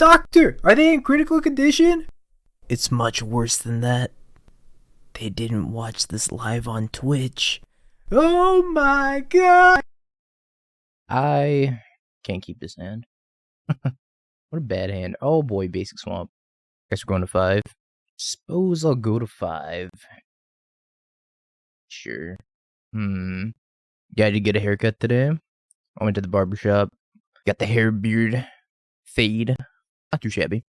Doctor, are they in critical condition? It's much worse than that. They didn't watch this live on Twitch. Oh my god! I can't keep this hand. What a bad hand. Oh boy, basic swamp. Guess we're going to 5. Suppose I'll go to 5. Sure. Yeah, I did get a haircut today. I went to the barbershop. Got the hair beard fade. Not too shabby.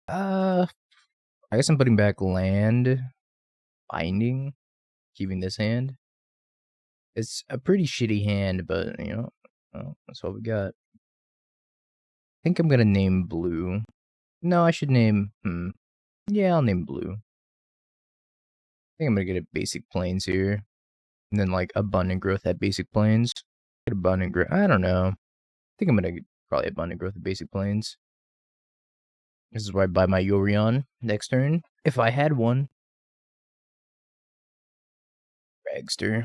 I guess I'm putting back land binding. Keeping this hand. It's a pretty shitty hand, but you know, well, that's what we got. I think I'm gonna name blue. No, I should name yeah, I'll name blue. I think I'm gonna get a basic plains here. And then like abundant growth at basic plains. Get abundant growth. I don't know. I think I'm gonna get probably abundant growth at basic plains. This is where I buy my Yorion next turn. If I had one. Dragster.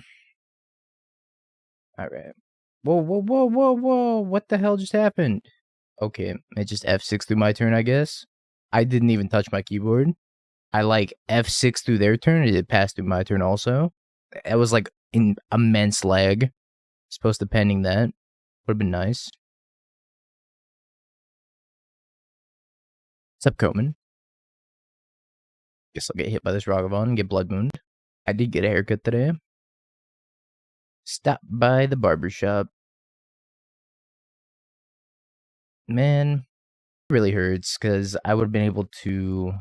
Alright. Whoa. What the hell just happened? Okay, it just F6 through my turn, I guess. I didn't even touch my keyboard. I like F6 through their turn. It passed through my turn also. It was like an immense lag. Supposed to pending that. Would have been nice. What's up, Coman? Guess I'll get hit by this Ragavan and get Blood Mooned. I did get a haircut today. Stop by the barbershop. Man, it really hurts because I would have been able to,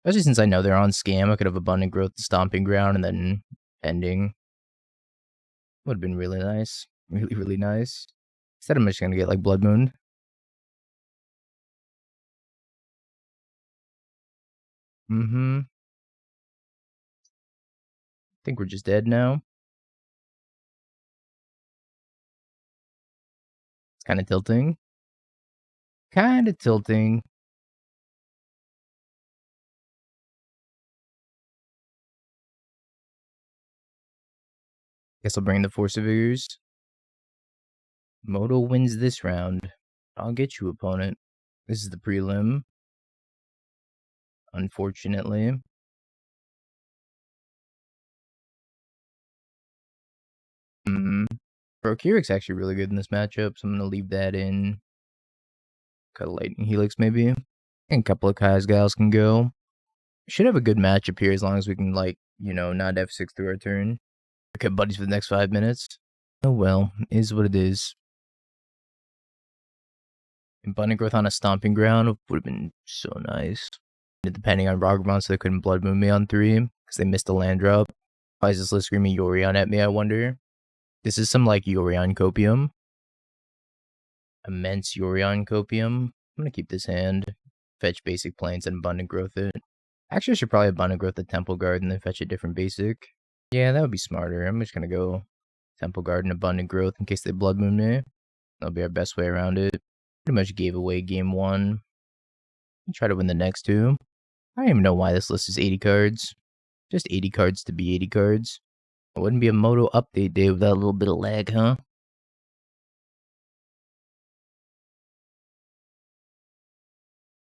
especially since I know they're on scam, I could have abundant growth to Stomping Ground and then ending. Would have been really nice. Really nice. Instead, I'm just going to get like Blood Moon. I think we're just dead now. It's kind of tilting. Guess I'll bring the Force of Vigors. Moto wins this round. I'll get you, opponent. This is the prelim. Unfortunately. Rokiric's actually really good in this matchup, so I'm going to leave that in. Cut a Lightning Helix, maybe. And a couple of Kai's Guiles can go. Should have a good matchup here as long as we can, like, you know, not F6 through our turn. Okay, buddies for the next 5 minutes. Oh well, is what it is. Abundant growth on a Stomping Ground would have been so nice. Depending on Ragavan, so they couldn't Blood Moon me on 3 because they missed a land drop. Why is this list screaming Yorion at me, I wonder? This is some like Yorion Copium. Immense Yorion Copium. I'm gonna keep this hand. Fetch basic plains and abundant growth it. Actually, I should probably abundant growth the Temple Guard and then fetch a different basic. Yeah, that would be smarter. I'm just gonna go Temple Guard and abundant growth in case they Blood Moon me. That'll be our best way around it. Pretty much gave away game 1. Try to win the next 2. I don't even know why this list is 80 cards. Just 80 cards to be 80 cards. It wouldn't be a Moto update day without a little bit of lag, huh?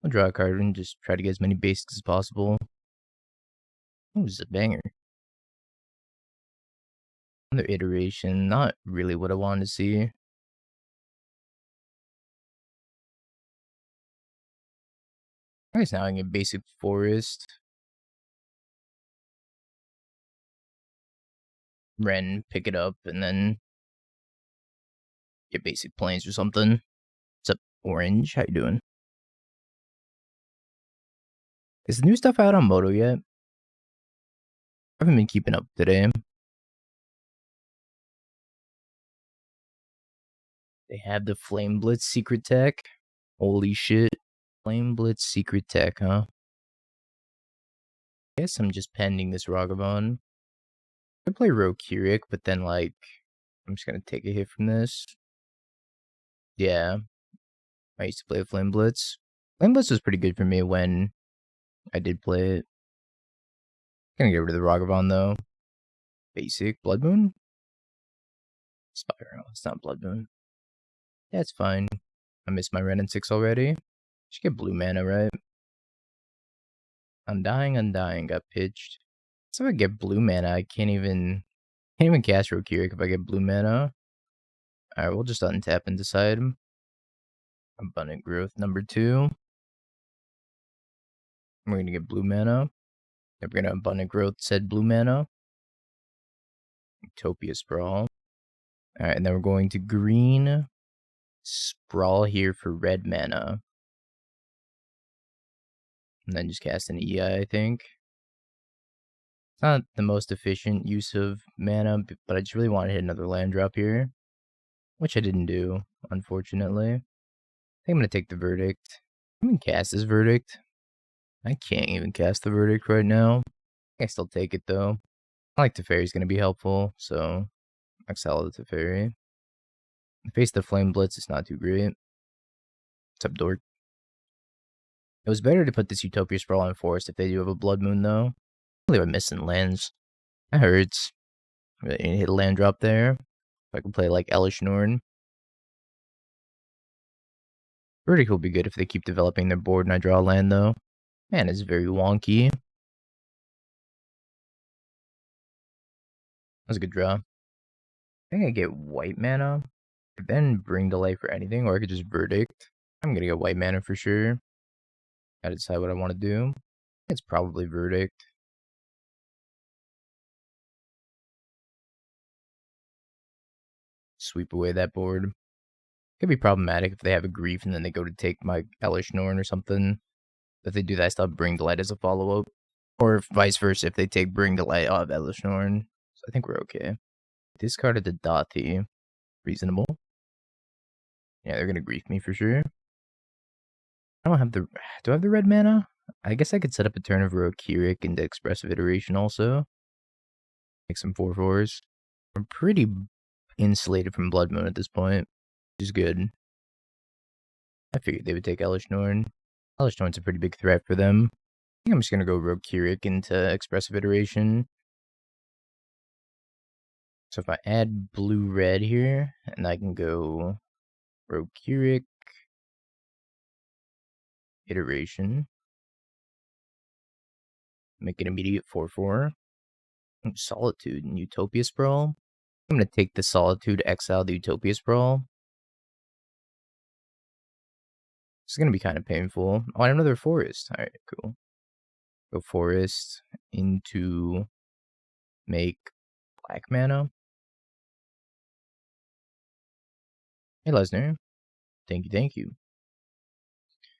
I'll draw a card and just try to get as many basics as possible. Oh, this is a banger. Another iteration, not really what I wanted to see. I guess now I can get basic forest. Wrenn, pick it up, and then get basic plains or something. What's up, Orange? How you doing? Is the new stuff out on Moto yet? I haven't been keeping up today. They have the Flame Blitz secret tech. Holy shit. Flame Blitz secret tech, huh? I guess I'm just pending this Ragavan. I play Rokiric, but then, like, I'm just gonna take a hit from this. Yeah. I used to play Flame Blitz. Flame Blitz was pretty good for me when I did play it. Gonna get rid of the Ragavan, though. Basic. Blood Moon? Spiral. It's not Blood Moon. That's fine. I missed my Wrenn and Six already. Should get blue mana, right? Undying, got pitched. So if I get blue mana, I can't even cast Rokiric if I get blue mana. Alright, we'll just untap and decide. Abundant Growth number 2. We're gonna get blue mana. Then we're gonna Abundant Growth said blue mana. Utopia Sprawl. Alright, and then we're going to green Sprawl here for red mana. And then just cast an EI, I think. It's not the most efficient use of mana, but I just really want to hit another land drop here. Which I didn't do, unfortunately. I think I'm going to take the Verdict. I can cast this Verdict. I can't even cast the Verdict right now. I still take it, though. I like Teferi's going to be helpful, so exile the Teferi. Face the Flame Blitz is not too great. What's up, Dork? It was better to put this Utopia Sprawl in Forest if they do have a Blood Moon, though. They were missing lands. That hurts. Really hit a land drop there. If I can play like Elish Norn. Verdict will be good if they keep developing their board and I draw a land, though. Man, it's very wonky. That's a good draw. I think I get white mana. Then bring delay for anything, or I could just Verdict. I'm gonna get white mana for sure. Gotta decide what I want to do. It's probably Verdict. Sweep away that board. Could be problematic if they have a Grief and then they go to take my Elish Norn or something. If they do that, I still have Bring Delight as a follow-up. Or vice versa, if they take Bring Delight off Elish Norn. So I think we're okay. Discarded the Dathi. Reasonable. Yeah, they're gonna Grief me for sure. I don't have the... Do I have the red mana? I guess I could set up a turn of Rokiric into Expressive Iteration also. Make some 4/4s. I'm pretty insulated from Blood Moon at this point, which is good. I figured they would take Elish Norn. Elish Norn's a pretty big threat for them. I think I'm just gonna go Rokiric into Expressive Iteration. So if I add blue-red here, and I can go Rokiric, Iteration, make an immediate 4/4. Solitude and Utopia Sprawl. I'm gonna take the Solitude, exile the Utopia Sprawl. It's gonna be kind of painful. Oh, and another forest. Alright, cool. Go forest into make black mana. Hey, Lesnar. Thank you, thank you.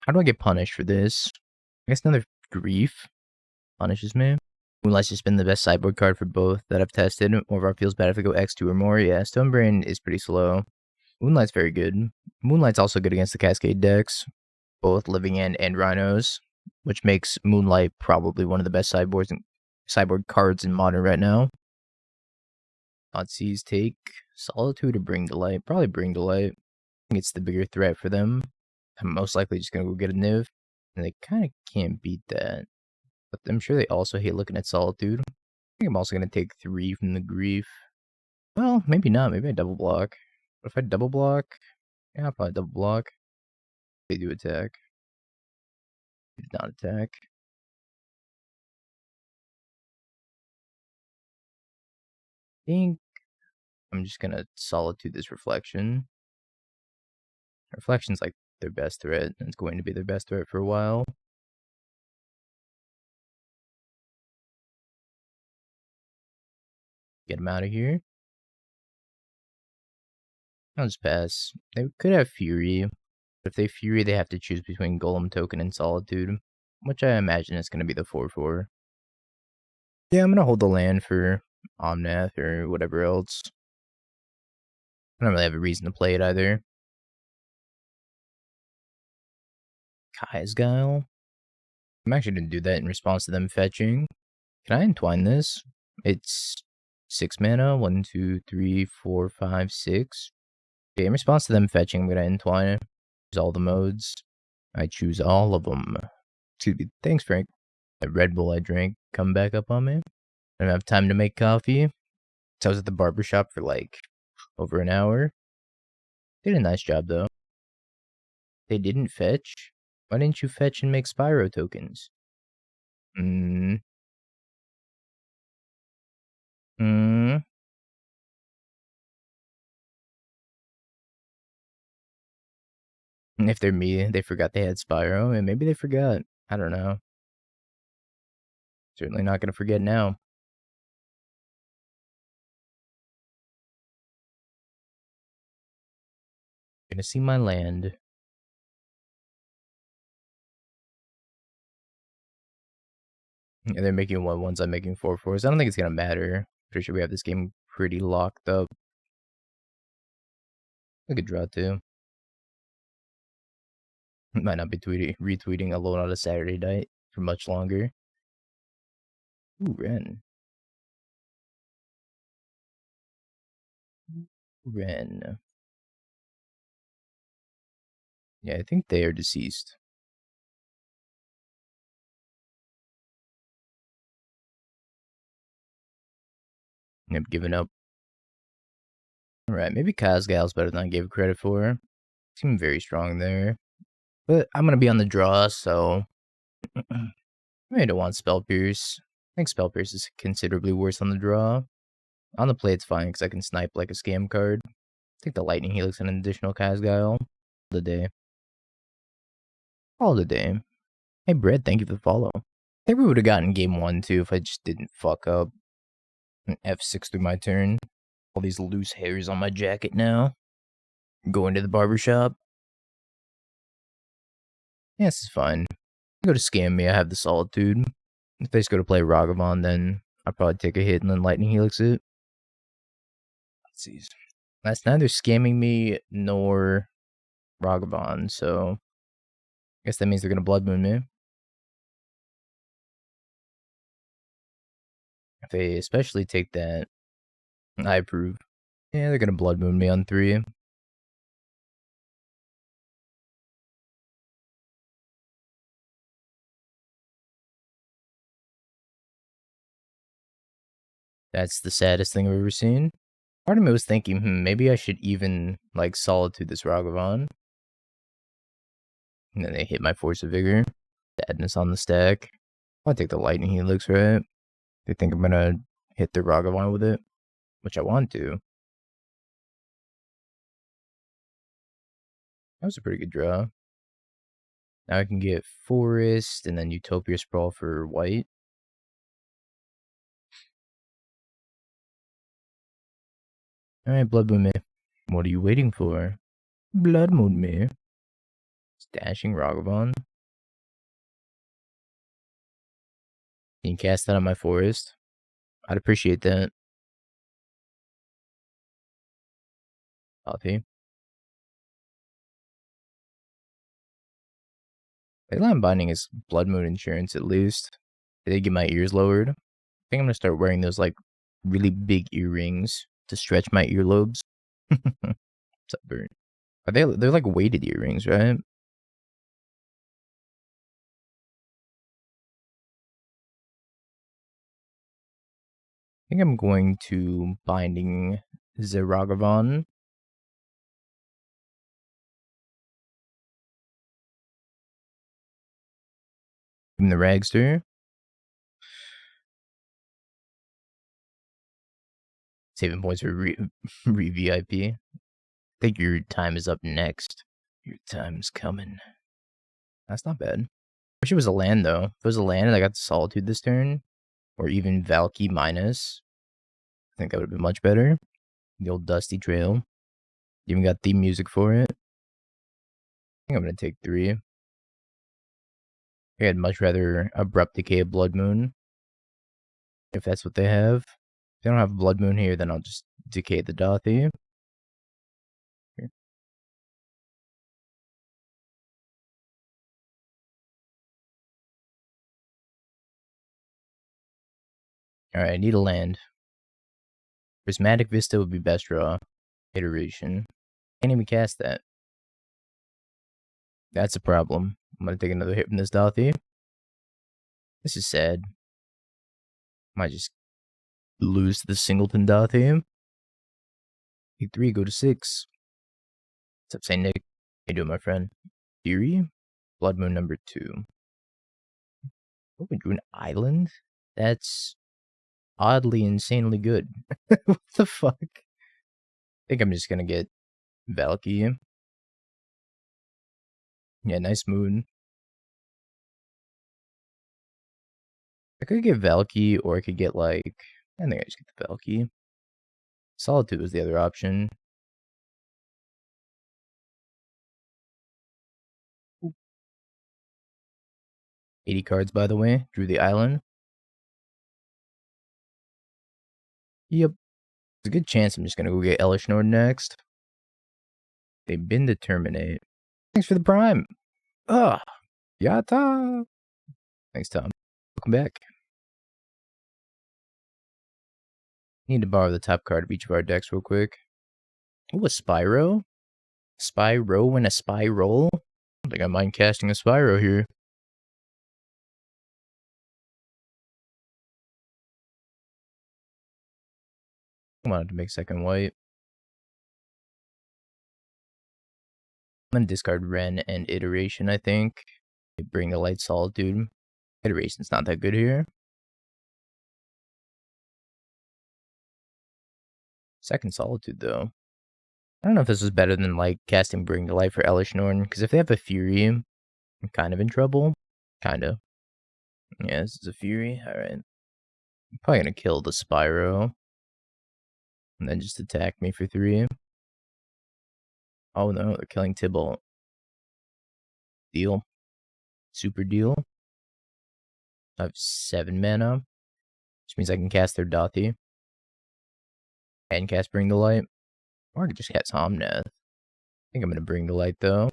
How do I get punished for this? I guess another Grief punishes me. Moonlight's just been the best sideboard card for both that I've tested. Overall feels better if I go X2 or more. Yeah, Stonebrain is pretty slow. Moonlight's very good. Moonlight's also good against the Cascade decks, both Living End and Rhinos, which makes Moonlight probably one of the best sideboard cards in Modern right now. Nazis take Solitude or Bring Delight. Probably Bring Delight. I think it's the bigger threat for them. I'm most likely just going to go get a Niv, and they kind of can't beat that. But I'm sure they also hate looking at Solitude. I think I'm also going to take 3 from the Grief. Well, maybe not. Maybe I double block. But if I double block, yeah, I'll probably double block. They do attack. They did not attack. I think I'm just going to Solitude this Reflection. Reflection's like their best threat, and it's going to be their best threat for a while. Get them out of here. I'll just pass. They could have Fury, but if they Fury, they have to choose between Golem Token and Solitude, which I imagine is going to be the 4/4. Yeah, I'm going to hold the land for Omnath or whatever else. I don't really have a reason to play it either. Kai's Guile. I'm actually going to do that in response to them fetching. Can I entwine this? It's 6 mana. 1, 2, 3, 4, 5, 6. Okay, in response to them fetching, I'm going to entwine it. Choose all the modes. I choose all of them. Excuse me. Thanks, Frank. That Red Bull I drank come back up on me. I don't have time to make coffee. So I was at the barbershop for like over an hour. Did a nice job though. They didn't fetch? Why didn't you fetch and make Spyro tokens? Hmm. Hmm. If they're me, they forgot they had Spyro, and maybe they forgot. I don't know. Certainly not going to forget now. Gonna see my land. Yeah, they're making 1/1s, I'm making 4/4s. I don't think it's gonna matter. Pretty sure we have this game pretty locked up. I could draw too. Might not be retweeting Alone on a Saturday night for much longer. Ooh, Wrenn. Wrenn. Yeah, I think they are deceased. I've given up. Alright, maybe Guile's better than I gave credit for. Seemed very strong there. But I'm gonna be on the draw, so I don't want Spell Pierce. I think Spell Pierce is considerably worse on the draw. On the play, it's fine because I can snipe like a scam card. Take the Lightning Helix and an additional Guile. The day. All the day. Hey, Brett, thank you for the follow. I think we would have gotten game 1 too if I just didn't fuck up. An F6 through my turn. All these loose hairs on my jacket now. Going to the barbershop. Yeah, this is fine. Go to scam me, I have the Solitude. If they just go to play Ragavan, then I'll probably take a hit and then Lightning Helix it. Let's see. That's neither scamming me nor Ragavan, so I guess that means they're gonna Blood Moon me. If they especially take that, I approve. Yeah, they're gonna Blood Moon me on 3. That's the saddest thing I've ever seen. Part of me was thinking, maybe I should even, like, Solitude this Ragavan. And then they hit my Force of Vigor. Sadness on the stack. I'll take the Lightning Helix, right? They think I'm gonna hit the Ragavan with it, which I want to. That was a pretty good draw. Now I can get Forest and then Utopia Sprawl for white. Alright, Blood Moon me. What are you waiting for? Blood Moon me. Stashing Ragavan. Can you cast that on my Forest? I'd appreciate that. Copy. Leyline Binding is Blood Moon insurance at least. Did they get my ears lowered? I think I'm gonna start wearing those like really big earrings to stretch my earlobes. What's up, Bert? Are they're like weighted earrings, right? I think I'm going to Binding Zeragavan. From the Ragster. Saving points for re-VIP. I think your time is up next. Your time's coming. That's not bad. Wish it was a land, though. If it was a land and I got the Solitude this turn, or even Valky minus, I think that would have been much better. The old Dusty Trail. Even got theme music for it. I think I'm going to take 3. I'd much rather Abrupt Decay of Blood Moon. If that's what they have. If they don't have Blood Moon here, then I'll just Decay the Dothy. Here. Alright, I need a land. Prismatic Vista would be best draw. Iteration. Can't even cast that. That's a problem. I'm gonna take another hit from this Dothy. This is sad. Might just lose to the Singleton Dothy. Take 3, go to 6. What's up, St. Nick? How you doing, my friend? Fury, Blood Moon number 2. What would you an island? That's oddly insanely good. What the fuck? I think I'm just gonna get Valky. Yeah, nice moon. I could get Valky, or I could get like, I think I just get the Valky. Solitude was the other option. 80 cards, by the way. Drew the island. Yep. There's a good chance I'm just gonna go get Elish Nord next. They've been to terminate. Thanks for the prime. Ugh. Yata. Thanks, Tom. Welcome back. Need to borrow the top card of each of our decks real quick. Oh, a Spyro? Spyro and a Spiral? I don't think I mind casting a Spyro here. I wanted to make second white. I'm gonna discard Wrenn and Iteration, I think. Bring the Light Solitude. Iteration's not that good here. Second Solitude, though. I don't know if this is better than, like, casting Bring to Life for Elish Nord, because if they have a Fury, I'm kind of in trouble. Kinda. Yeah, this is a Fury. Alright. I'm probably gonna kill the Spyro. And then just attack me for 3. Oh no, they're killing Tybalt. Deal. Super deal. I have 7 mana. Which means I can cast their Dothi. And cast Bring the Light. Or I could just cast Omnath. I think I'm gonna Bring the Light though.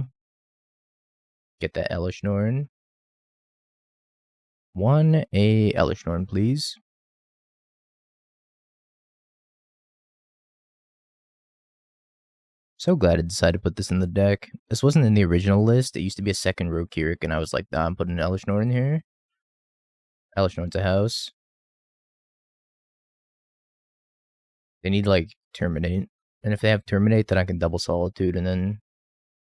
Get that Elish Nord. 1 a Elish Nord, please. So glad I decided to put this in the deck. This wasn't in the original list. It used to be a second Rokiric, and I was like, nah, I'm putting an Elish Nord in here. Elish Nord's a house. They need, like, Terminate. And if they have Terminate, then I can double Solitude and then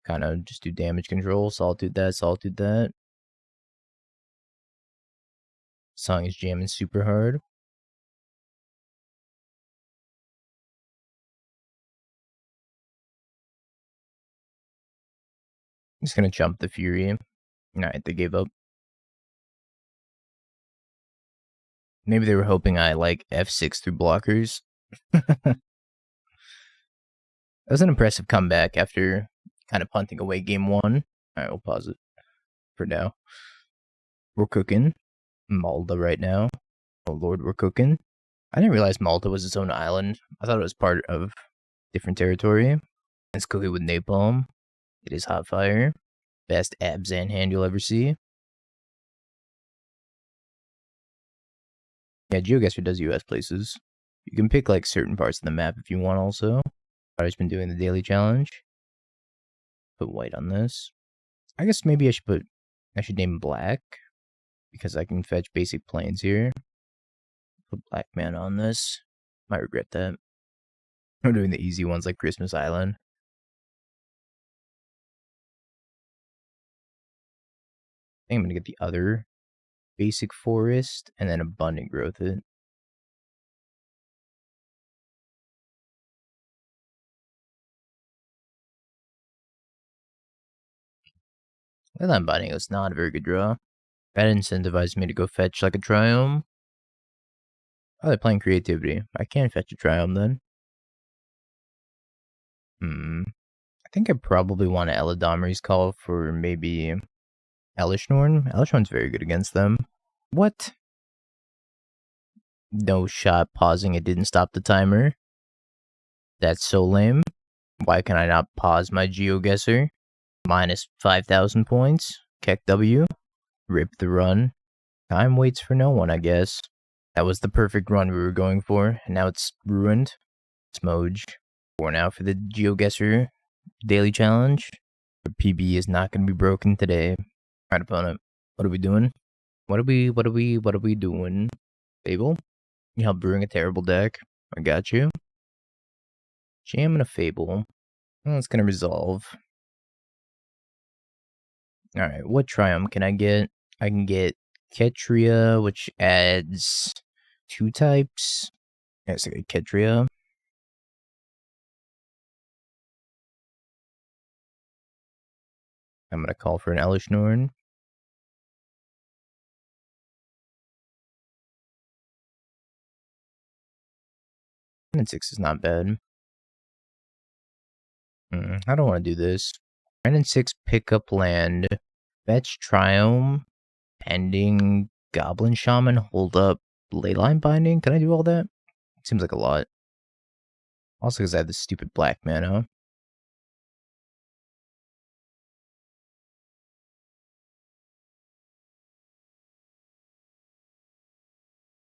kind of just do damage control. Solitude that, Solitude that. Song is jamming super hard. I'm just gonna jump the Fury. Alright, they gave up. Maybe they were hoping I, like, F6 through blockers. That was an impressive comeback after kind of punting away game 1. Alright, we'll pause it for now. We're cooking. Malta right now. Oh lord, we're cooking. I didn't realize Malta was its own island. I thought it was part of different territory. It's cooking with napalm. It is hot fire. Best Abzan hand you'll ever see. Yeah, GeoGuessr does US places. You can pick like certain parts of the map if you want also. I've just been doing the daily challenge. Put white on this. I guess maybe I should name black. Because I can fetch basic planes here. Put black man on this. Might regret that. I'm doing the easy ones like Christmas Island. I think I'm gonna get the other basic forest and then abundant growth it. Leyline Binding was not a very good draw. That incentivized me to go fetch like a Triome. Oh, they're playing creativity. I can fetch a Triome then. I think I probably want an Eladamri's call for maybe Elish Nord. Elish Nord's very good against them. What? No shot pausing, it didn't stop the timer. That's so lame. Why can I not pause my GeoGuessr? Minus 5,000 points. Keck W. Rip the run. Time waits for no one, I guess. That was the perfect run we were going for, and now it's ruined. Smoj. 4 now for the GeoGuessr daily challenge. The PB is not going to be broken today. Alright, opponent. What are we doing? What are we doing? Fable? You help brewing a terrible deck. I got you. Jam and a Fable. Well, it's going to resolve. Alright, what Triome can I get? I can get Ketria, which adds 2 types. Yes, I get Ketria. I'm gonna call for an Elish Norn. Wrenn and Six is not bad. I don't want to do this. Wrenn and Six pick up land. Fetch Triome. Ending Goblin Shaman. Hold up Leyline Binding. Can I do all that? Seems like a lot. Also because I have this stupid black mana.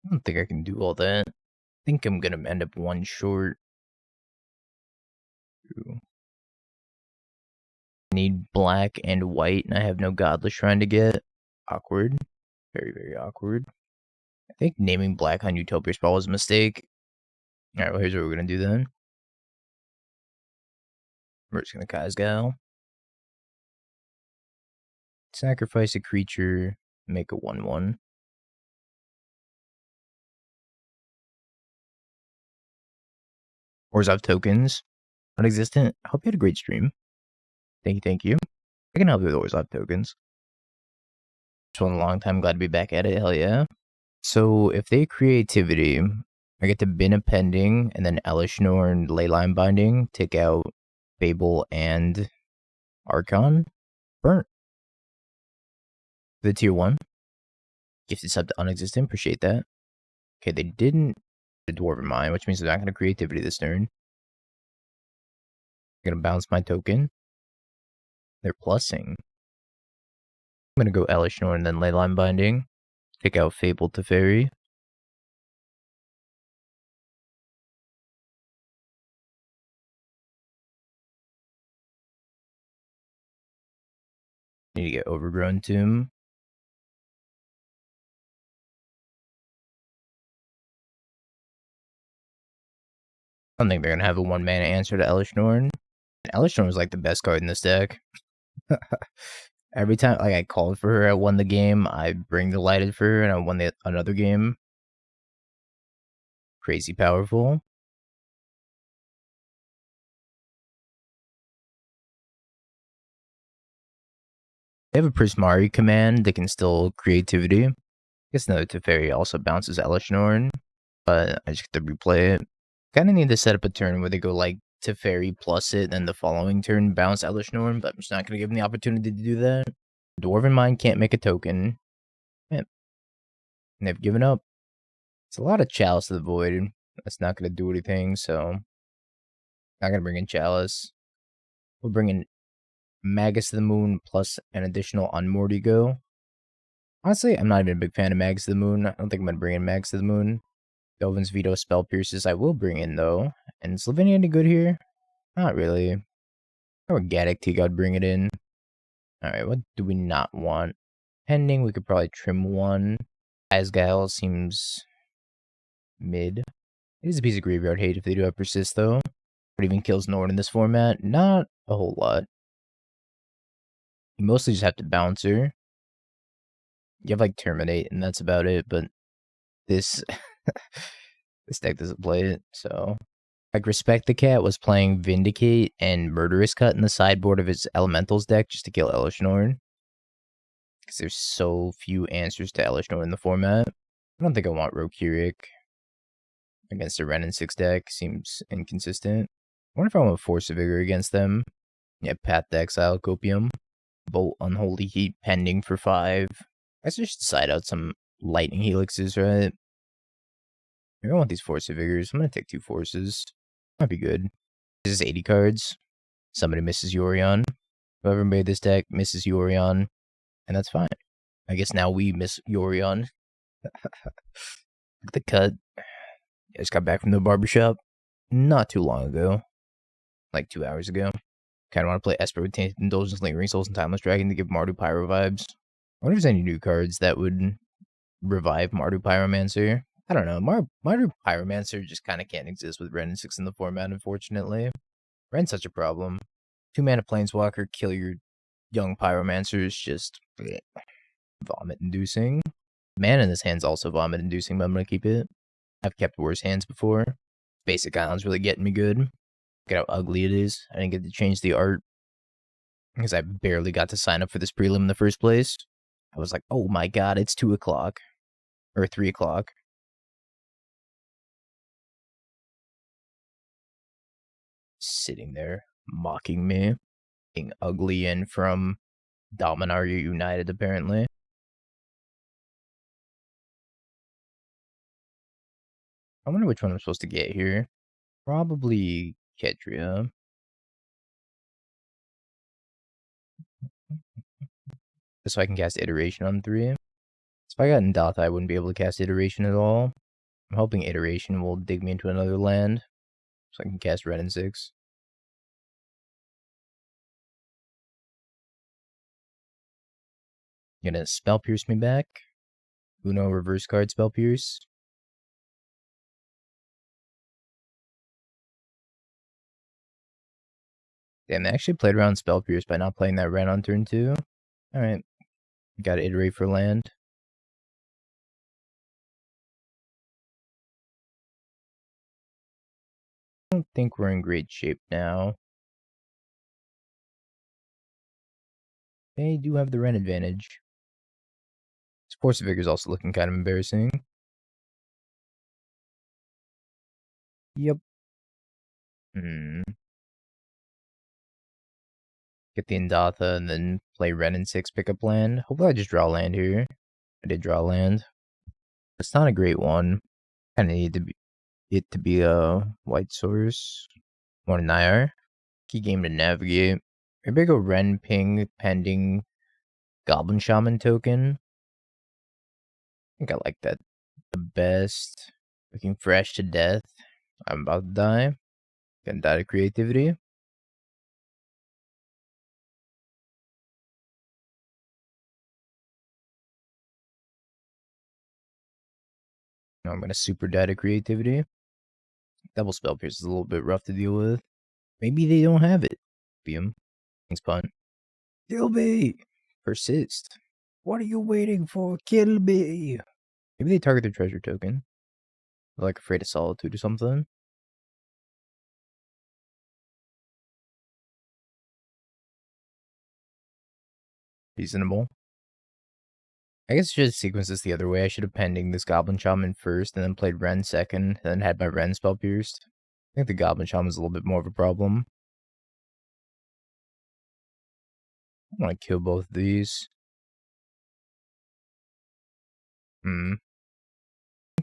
I don't think I can do all that. I think I'm gonna end up one short. Ooh. I need black and white, and I have no Godless Shrine to get. Awkward. Very, very awkward. I think naming black on Utopia Sprawl was a mistake. Alright, well, here's what we're gonna do then. We're just gonna cast Guile. Sacrifice a creature, make a 1/1. Orzhov tokens. Non-existent. I hope you had a great stream. Thank you. I can help you with Orzhov tokens. Just one long time, glad to be back at it, hell yeah. So if they creativity, I get to bin a pending, and then Elish Norn, Leyline Binding, take out Fable and Archon. Burnt. The tier 1. Gifted sub to unexistent, appreciate that. Okay, they didn't the Dwarven Mine, which means they're not going to creativity this turn. I'm going to bounce my token. They're plussing. I'm going to go Elish Norn and then Leyline Binding. Take out Fable to Fairy. Need to get Overgrown Tomb. I don't think they're going to have a 1-mana answer to Elish Norn. Elish Norn was like the best card in this deck. Every time I called for her, I won the game. I bring the lighted for her, and I won another game. Crazy powerful. They have a Prismari Command that can still creativity. I guess another Teferi also bounces Elish Norn, but I just get to replay it. Kind of need to set up a turn where they go like Teferi plus it, then the following turn bounce Elish Norn, but I'm just not going to give them the opportunity to do that. Dwarven Mine can't make a token. Man. And they've given up. It's a lot of Chalice of the Void. That's not going to do anything, so not going to bring in Chalice. We'll bring in Magus of the Moon plus an additional Unmoored Ego. Honestly, I'm not even a big fan of Magus of the Moon. I don't think I'm going to bring in Magus of the Moon. Delvin's Veto Spell Pierces I will bring in, though. And is Lavinia any good here? Not really. Or Gaddock Teak, I'd bring it in. Alright, what do we not want? Pending, we could probably trim one. Guile seems mid. It is a piece of graveyard hate if they do have Persist, though. What even kills Nord in this format? Not a whole lot. You mostly just have to bounce her. You have like Terminate, and that's about it, but this this deck doesn't play it, so like Respect the Cat was playing Vindicate and Murderous Cut in the sideboard of his Elementals deck just to kill Elish Norn. Because there's so few answers to Elish Norn in the format. I don't think I want Rokiric against a Wrenn and Six deck. Seems inconsistent. I wonder if I want Force of Vigor against them. Yeah, Path to Exile, Copium. Bolt Unholy Heat pending for 5. I should just side out some Lightning Helixes, right? I want these Force of Vigors. I'm going to take 2 Forces. Might be good. This is 80 cards. Somebody misses Yorion. Whoever made this deck misses Yorion. And that's fine. I guess now we miss Yorion. Look at the cut. I just got back from the barbershop not too long ago. Like 2 hours ago. Kind of want to play Esper with Tainted Indulgence, Lingering Souls, and Timeless Dragon to give Mardu Pyro vibes. I wonder if there's any new cards that would revive Mardu Pyromancer. I don't know. Mardu Pyromancer just kind of can't exist with Wrenn and Six in the format, unfortunately. Wren's such a problem. 2-mana Planeswalker, kill your Young Pyromancer is just vomit-inducing. Mana in this hand's also vomit-inducing, but I'm gonna keep it. I've kept worse hands before. Basic Island's really getting me good. Look at how ugly it is. I didn't get to change the art because I barely got to sign up for this prelim in the first place. I was like, oh my god, it's 2 o'clock. Or 3 o'clock. Sitting there, mocking me. Being ugly and from Dominaria United, apparently. I wonder which one I'm supposed to get here. Probably Ketria. So I can cast Iteration on 3. So if I got Indatha, I wouldn't be able to cast Iteration at all. I'm hoping Iteration will dig me into another land. So I can cast Wrenn and Six. Gonna Spell Pierce me back. Uno reverse card Spell Pierce. Damn, I actually played around Spell Pierce by not playing that Wrenn on turn 2. Alright. Gotta iterate for land. I don't think we're in great shape now. They do have the Wrenn advantage. This Force of Vigor is also looking kind of embarrassing. Yep. Get the Indatha and then play Wrenn and Six pickup land. Hopefully I just draw land here. I did draw land. It's not a great one. Kinda need it to be a white source. Or an IR. Key game to navigate. Maybe I go Wrenn ping pending Goblin Shaman token. I think I like that the best. Looking fresh to death. I'm about to die. Gonna die to creativity. Now I'm gonna super die to creativity. Double Spell Pierce is a little bit rough to deal with. Maybe they don't have it. Beam. Thanks, pun. Kill me! Persist. What are you waiting for? Kill me! Maybe they target their treasure token. They're like Afraid of Solitude or something. Reasonable. I guess I should have sequenced this the other way. I should have pending this Goblin Shaman first, and then played Wrenn second, and then had my Wrenn spell pierced. I think the Goblin Shaman is a little bit more of a problem. I want to kill both of these.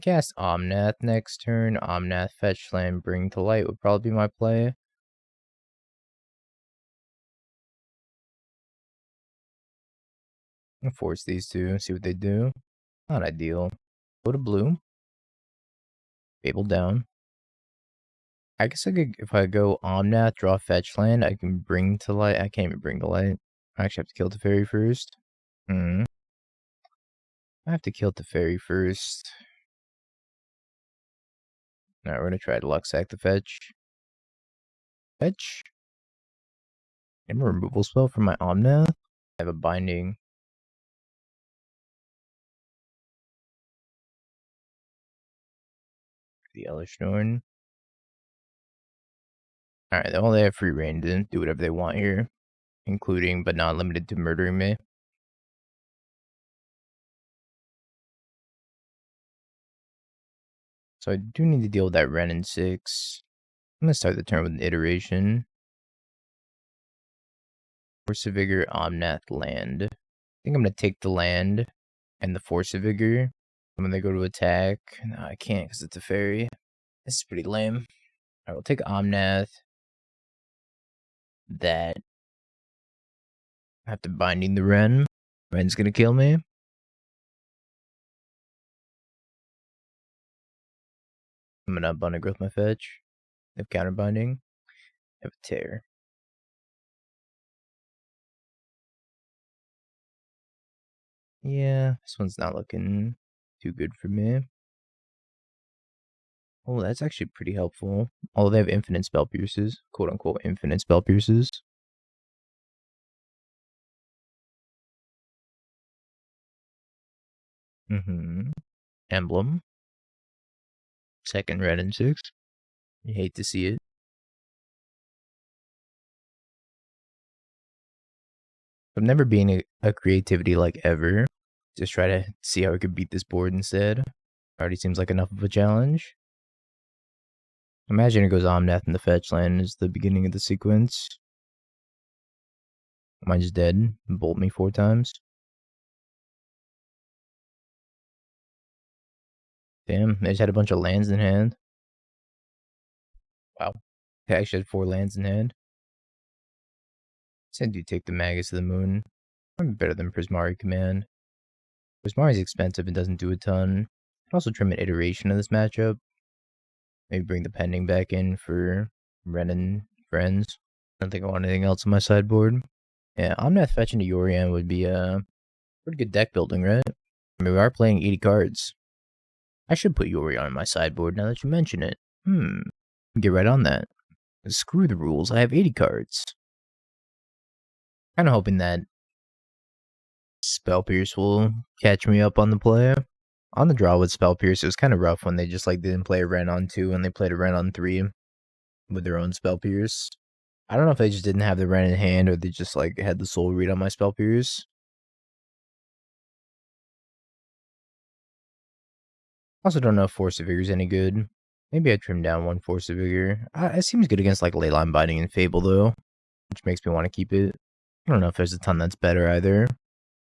Cast Omnath next turn. Omnath, fetch land, bring to light would probably be my play. I'm gonna force these two, see what they do. Not ideal. Go to blue. Fable down. I guess I could, if I go Omnath, draw fetch land, I can bring to light. I can't even bring to light. I actually have to kill the fairy first. I have to kill the fairy first. Alright, we're gonna try to luck sack the fetch. Fetch. And a removal spell from my Omnath. I have a binding. The Elishnorn. Alright, they have free reign to do whatever they want here. Including, but not limited to, murdering me. So I do need to deal with that Wrenn and Six. I'm gonna start the turn with an iteration. Force of Vigor, Omnath, land. I think I'm gonna take the land and the Force of Vigor. When they go to attack, no, I can't because it's a fairy. This is pretty lame. I will take Omnath. That. I have to binding the Wrenn. Wrenn's gonna kill me. I'm gonna Abundant Growth my fetch. I have counter binding. I have a tear. Yeah, this one's not looking too good for me. Oh, that's actually pretty helpful. Although they have infinite spell pierces, quote unquote infinite spell pierces. Emblem. Second Wrenn and Six. You hate to see it. I'm never being a creativity like ever. Just try to see how I could beat this board instead. Already seems like enough of a challenge. Imagine it goes Omnath and the fetch land is the beginning of the sequence. Mine's dead. Bolt me 4 times. Damn, they just had a bunch of lands in hand. Wow. They actually had 4 lands in hand. Said you take the Magus of the Moon. Probably better than Prismari Command. Prismari's expensive and doesn't do a ton. Could also trim an iteration of this matchup. Maybe bring the pending back in for Wrenn and friends. I don't think I want anything else on my sideboard. Yeah, Omnath fetching to Yorion would be pretty good deck building, right? I mean, we are playing 80 cards. I should put Yorion on my sideboard now that you mention it. Get right on that. Screw the rules, I have 80 cards. Kinda hoping that Spell Pierce will catch me up on the play. On the draw with Spell Pierce, it was kind of rough when they just didn't play a Wrenn on 2 and they played a Wrenn on 3 with their own Spell Pierce. I don't know if they just didn't have the Wrenn in hand or they just had the soul read on my Spell Pierce. Also don't know if Force of Vigor is any good. Maybe I trim down 1 Force of Vigor. It seems good against Leyline Binding and Fable though, which makes me want to keep it. I don't know if there's a ton that's better either.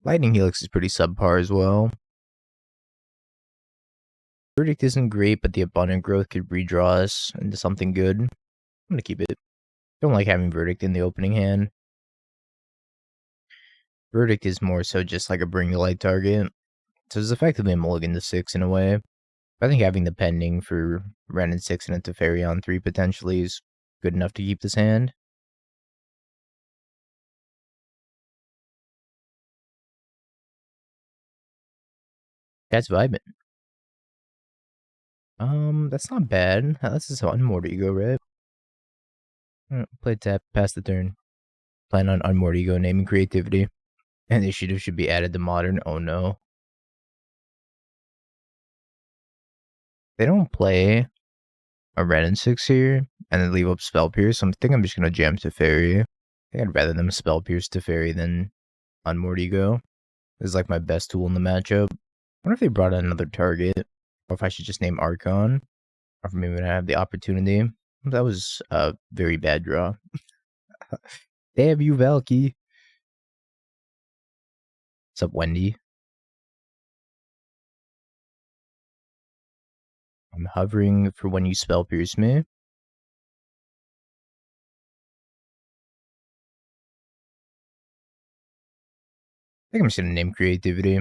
Lightning Helix is pretty subpar as well. Verdict isn't great, but the Abundant Growth could redraw us into something good. I'm gonna keep it. Don't like having Verdict in the opening hand. Verdict is more so just a bring to light target. So it's effectively a mulligan to 6 in a way. I think having the pending for Wrenn and 6 and a Teferi on 3 potentially is good enough to keep this hand. That's vibing. That's not bad. That's just Unmoored Ego, right? Play tap, pass the turn. Plan on Unmoored Ego, naming creativity. Initiative should be added to modern. Oh no. They don't play a Wrenn and 6 here, and then leave up Spell Pierce, so I think I'm just gonna jam Teferi. I think I'd rather them Spell Pierce Teferi than Unmoored Ego. This is my best tool in the matchup. I wonder if they brought in another target, or if I should just name Archon, or if maybe when I have the opportunity. That was a very bad draw. Damn you, Valky. What's up, Wendy? I'm hovering for when you Spell Pierce me. I think I'm just gonna name creativity.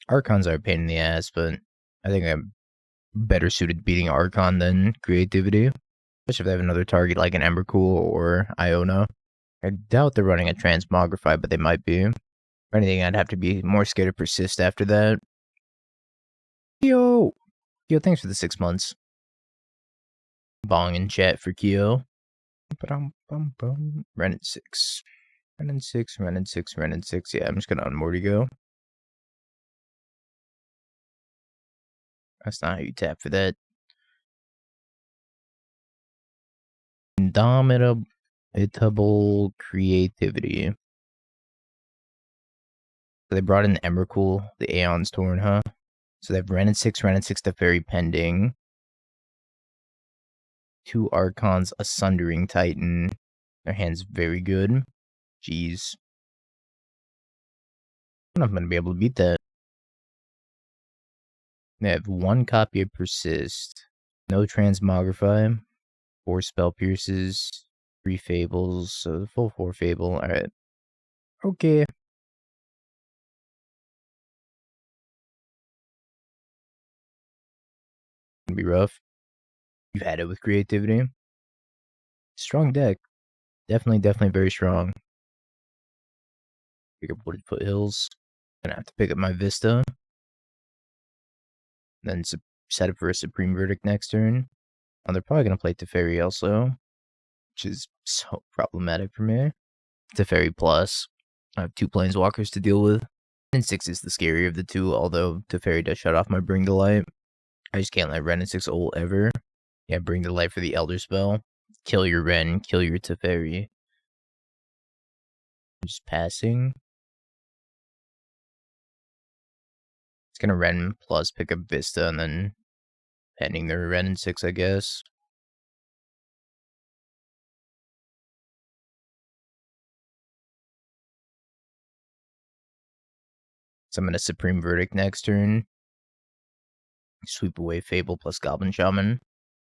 Archons are a pain in the ass, but I think I'm better suited beating Archon than creativity. Especially if they have another target like an Embercool or Iona. I doubt they're running a Transmogrify, but they might be. If anything, I'd have to be more scared to persist after that. Yo, thanks for the 6 months. Bong in chat for Kyo. Wrenn and 6. Wrenn and 6, Wrenn and 6, Wrenn and 6. Yeah, I'm just gonna Unmoored Ego. That's not how you tap for that. Indomitable creativity. So they brought in Embercool, the Aeon's Torn, huh? So they have Wrenn and 6 Teferi pending. 2 Archons, a Sundering Titan. Their hand's very good. Jeez. I don't know if I'm going to be able to beat that. They have 1 copy of Persist. No Transmogrify. 4 Spell Pierces. 3 Fables. So the full 4 Fable. Alright. Okay. Gonna be rough. You've had it with creativity. Strong deck. Definitely very strong. Pick up Wooded Foothills. Gonna have to pick up my Vista. Then set up for a Supreme Verdict next turn. And they're probably gonna play Teferi also, which is so problematic for me. Teferi plus. I have 2 Planeswalkers to deal with. and 6 is the scarier of the two, although Teferi does shut off my Bring to Light. I just can't let Wrenn and 6 ult ever. Yeah, Bring to Light for the Elder spell. Kill your Wrenn, kill your Teferi. Just passing. It's gonna Wrenn plus pick up Vista and then pending their Wrenn and 6, I guess. So I'm gonna Supreme Verdict next turn. Sweep away Fable plus Goblin Shaman.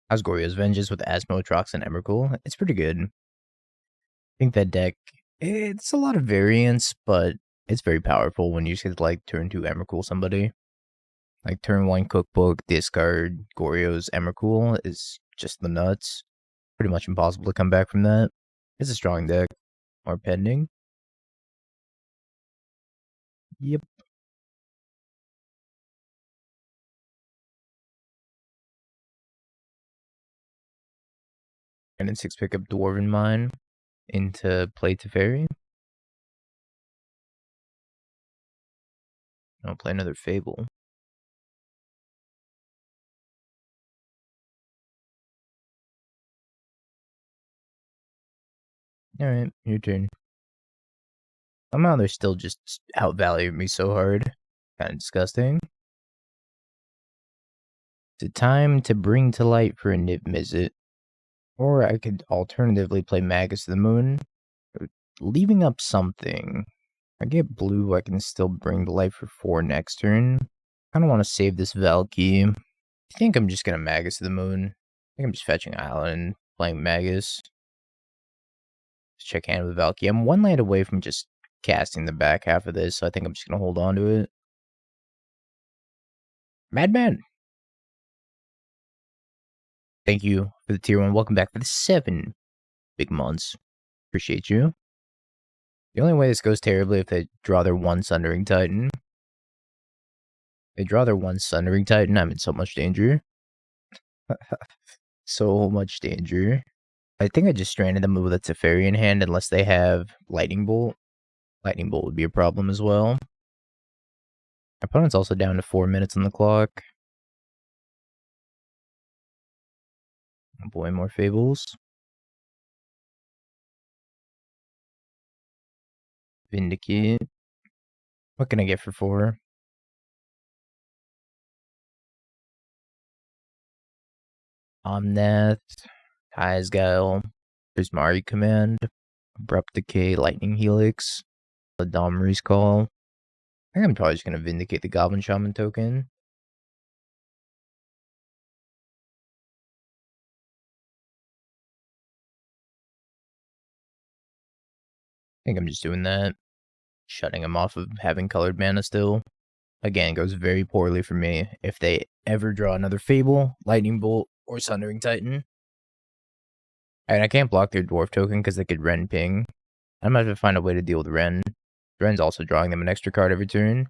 How's Goryo's Vengeance with Asmotrox and Emrakul? It's pretty good. I think that deck, it's a lot of variance, but it's very powerful when you just get like turn 2 Emrakul somebody. Like turn 1 Cookbook, discard Goryo's Emrakul is just the nuts. Pretty much impossible to come back from that. It's a strong deck. Or pending. Yep. And then 6 pick up Dwarven Mine into play Teferi. I'll play another Fable. Alright, your turn. Somehow they're still just outvaluing me so hard. Kind of disgusting. It's a time to bring to light for a Niv-Mizzet. Or I could alternatively play Magus of the Moon. Leaving up something. If I get blue, I can still bring to light for 4 next turn. I don't want to save this Valky. I think I'm just going to Magus of the Moon. I think I'm just fetching Island and playing Magus. Just check hand with Valky. I'm 1 land away from just casting the back half of this, so I think I'm just going to hold on to it. Madman! Thank you for the tier 1. Welcome back for the 7 big months. Appreciate you. The only way this goes terribly if they draw their 1 Sundering Titan. If they draw their 1 Sundering Titan, I'm in so much danger. So much danger. I think I just stranded them with a Teferi in hand unless they have Lightning Bolt. Lightning Bolt would be a problem as well. My opponent's also down to 4 minutes on the clock. Oh boy, more Fables. Vindicate. What can I get for 4? Omnath. Kai's Guile. Prismari Command. Abrupt Decay, Lightning Helix. Eladamri's Call. I think I'm probably just going to Vindicate the Goblin Shaman token. I think I'm just doing that. Shutting him off of having colored mana still. Again, it goes very poorly for me if they ever draw another Fable, Lightning Bolt, or Sundering Titan. And I can't block their Dwarf token because they could Wrenn ping. I'm going to have to find a way to deal with Wrenn. Wrenn's also drawing them an extra card every turn.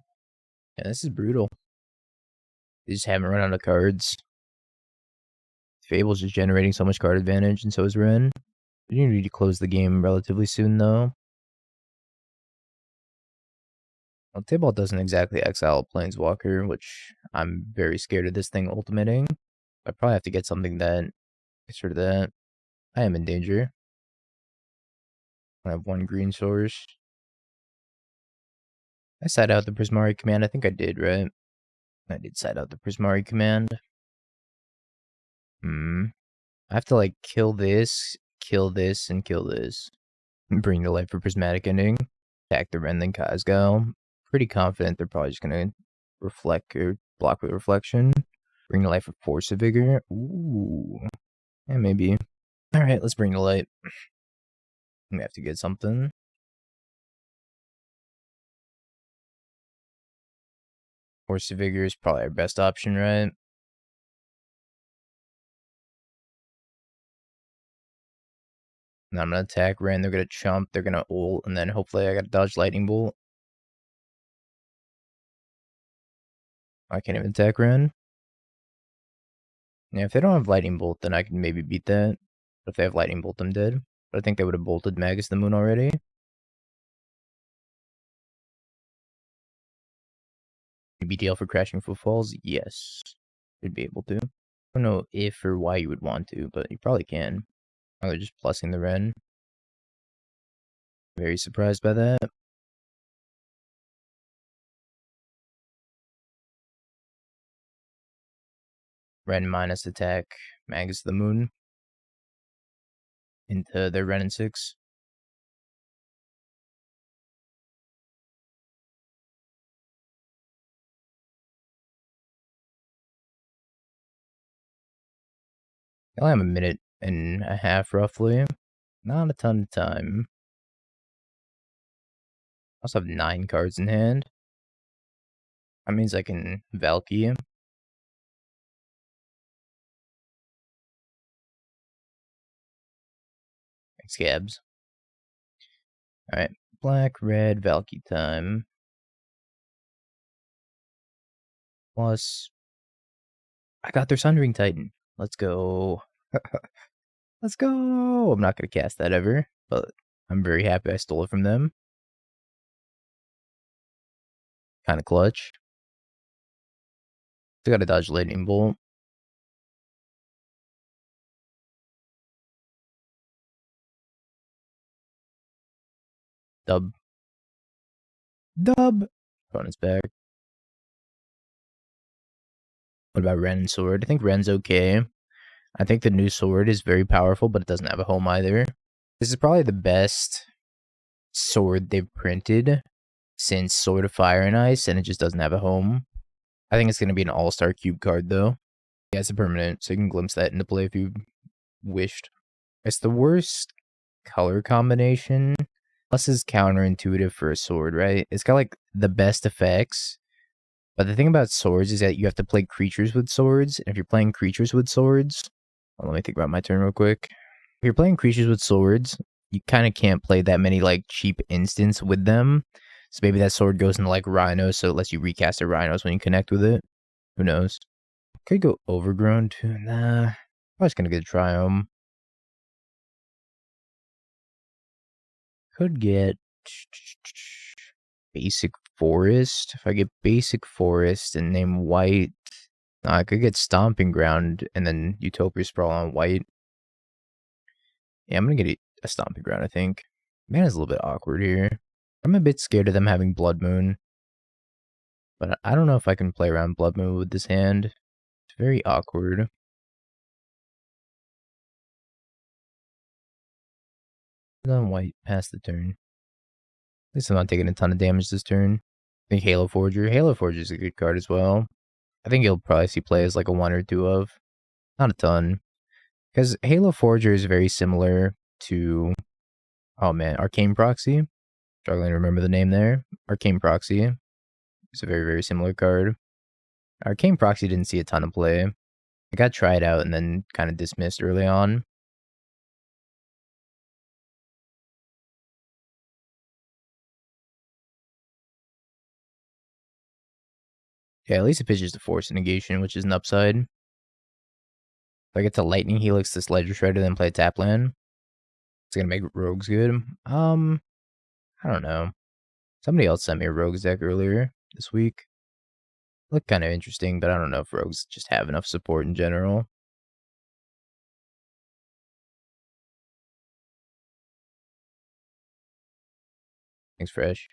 Yeah, this is brutal. They just haven't run out of cards. Fable's just generating so much card advantage, and so is Wrenn. You need to close the game relatively soon, though. Well, Tibalt doesn't exactly exile a Planeswalker, which I'm very scared of this thing ultimating. I probably have to get something that gets rid of that. I am in danger. I have 1 green source. I side out the Prismari Command. I think I did, right? I did side out the Prismari Command. I have to, like, kill this, and kill this. Bring to life for Prismatic Ending. Attack the Wrenn, then Kai's Guile. Pretty confident they're probably just gonna reflect or block with reflection. Bring to life a Force of Vigor. Ooh. Yeah, maybe. Alright, let's bring to light. We have to get something. Force of Vigor is probably our best option, right? Now I'm gonna attack Wrenn, they're gonna chump, they're gonna ult, and then hopefully I gotta dodge Lightning Bolt. I can't even attack Wrenn. Yeah, if they don't have Lightning Bolt, then I can maybe beat that. But if they have Lightning Bolt, I'm dead. But I think they would have bolted Magus the Moon already. BTL for Crashing Footfalls? Yes. Should be able to. I don't know if or why you would want to, but you probably can. Or they're just plussing the Wrenn. Very surprised by that. Wrenn minus attack, Magus the Moon. Into their Wrenn and Six. I only have a minute and a half roughly. Not a ton of time. I also have 9 cards in hand. That means I can Valky. Scabs. Alright, black, red, Valky time. Plus, I got their Sundering Titan. Let's go. Let's go. I'm not going to cast that ever, but I'm very happy I stole it from them. Kind of clutch. Still got to dodge Lightning Bolt. Dub. Opponent's back. What about Wrenn and Sword? I think Wren's okay. I think the new sword is very powerful, but it doesn't have a home either. This is probably the best sword they've printed since Sword of Fire and Ice, and it just doesn't have a home. I think it's going to be an all-star cube card, though. Yeah, it's a permanent, so you can glimpse that into play if you wished. It's the worst color combination. Plus is counterintuitive for a sword, right? It's got, like, the best effects. But the thing about swords is that you have to play creatures with swords. And if you're playing creatures with swords... Let me think about my turn real quick. If you're playing creatures with swords, you kind of can't play that many, like, cheap instants with them. So maybe that sword goes into, like, Rhinos, so it lets you recast the Rhinos when you connect with it. Who knows? Could go Overgrown too. Nah. I'm just gonna get a Triome. Could get Basic Forest. If I get Basic Forest and name white, I could get Stomping Ground and then Utopia Sprawl on white. Yeah, I'm gonna get a Stomping Ground, I think. Man, it's a little bit awkward here. I'm a bit scared of them having Blood Moon. But I don't know if I can play around Blood Moon with this hand. It's very awkward. On white, past the turn. At least I'm not taking a ton of damage this turn. I think Halo Forger. Halo Forger is a good card as well. I think you'll probably see play as like a 1 or 2 of. Not a ton. Because Halo Forger is very similar to... Oh man, Arcane Proxy. Struggling to remember the name there. Arcane Proxy. It's a very, very similar card. Arcane Proxy didn't see a ton of play. I got tried out and then kind of dismissed early on. Yeah, at least it pitches to Force Negation, which is an upside. If I get to Lightning Helix this Ledger Shredder, then play tap land, it's gonna make Rogues good. I don't know. Somebody else sent me a Rogues deck earlier this week. Looked kind of interesting, but I don't know if Rogues just have enough support in general. Thanks, Fresh.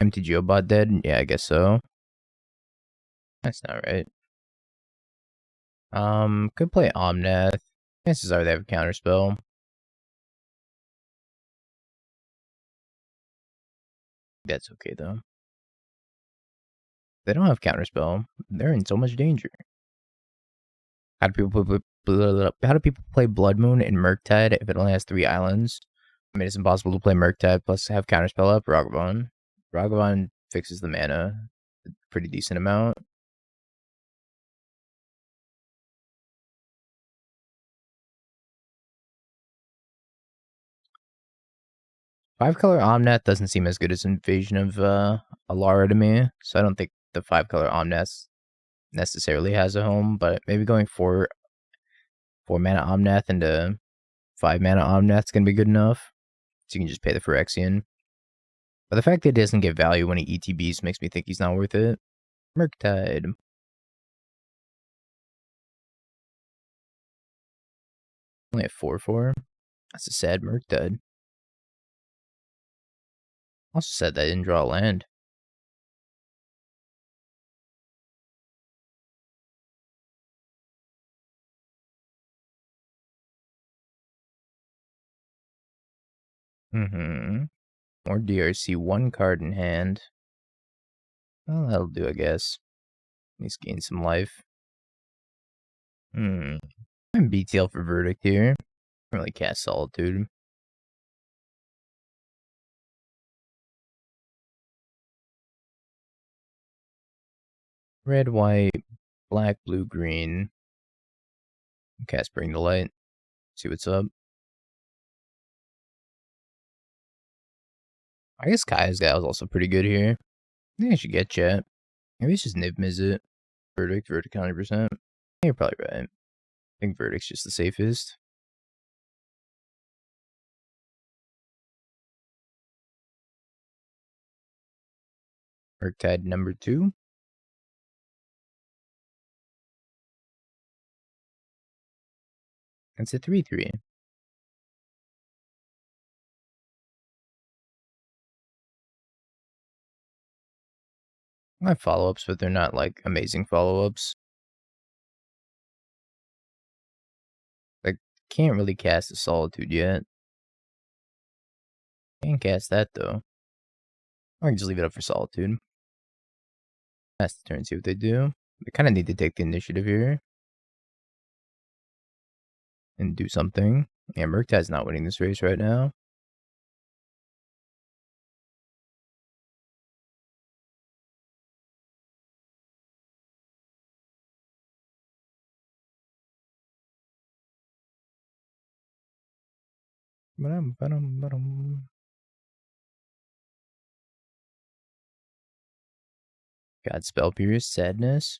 MTGO bot dead? Yeah, I guess so. That's not right. Could play Omnath. Chances are they have a counterspell. That's okay though. They don't have counterspell. They're in so much danger. How do people play Blood Moon in Murktide if it only has 3 islands? I mean, it's impossible to play Murktide plus have counterspell up. Ragavan. Ragavan fixes the mana a pretty decent amount. Five-color Omnath doesn't seem as good as Invasion of Alara to me, so I don't think the 5-color Omnath necessarily has a home, but maybe going 4 mana Omnath into 5 mana Omnath is going to be good enough. So you can just pay the Phyrexian. But the fact that he doesn't get value when he ETBs makes me think he's not worth it. Murktide. Only at 4/4. That's a sad Murktide. Also said that I didn't draw a land. More DRC, 1 card in hand. Well, that'll do, I guess. At least gain some life. I'm BTL for Verdict here. Can't really cast Solitude. Red, white, black, blue, green. Cast Bring the Light. See what's up. I guess Kai's guy was also pretty good here. I think I should get chat. Maybe it's just Niv-Mizzet. Verdict 100%. You're probably right. I think Verdict's just the safest. Murktide number 2. That's a 3/3. I have follow-ups, but they're not like amazing follow-ups. Like, can't really cast a Solitude yet. Can't cast that though. I can just leave it up for Solitude. Pass the turn, see what they do. They kind of need to take the initiative here. And do something. Yeah, Murktide's not winning this race right now. God, Spell Pierce, Sadness.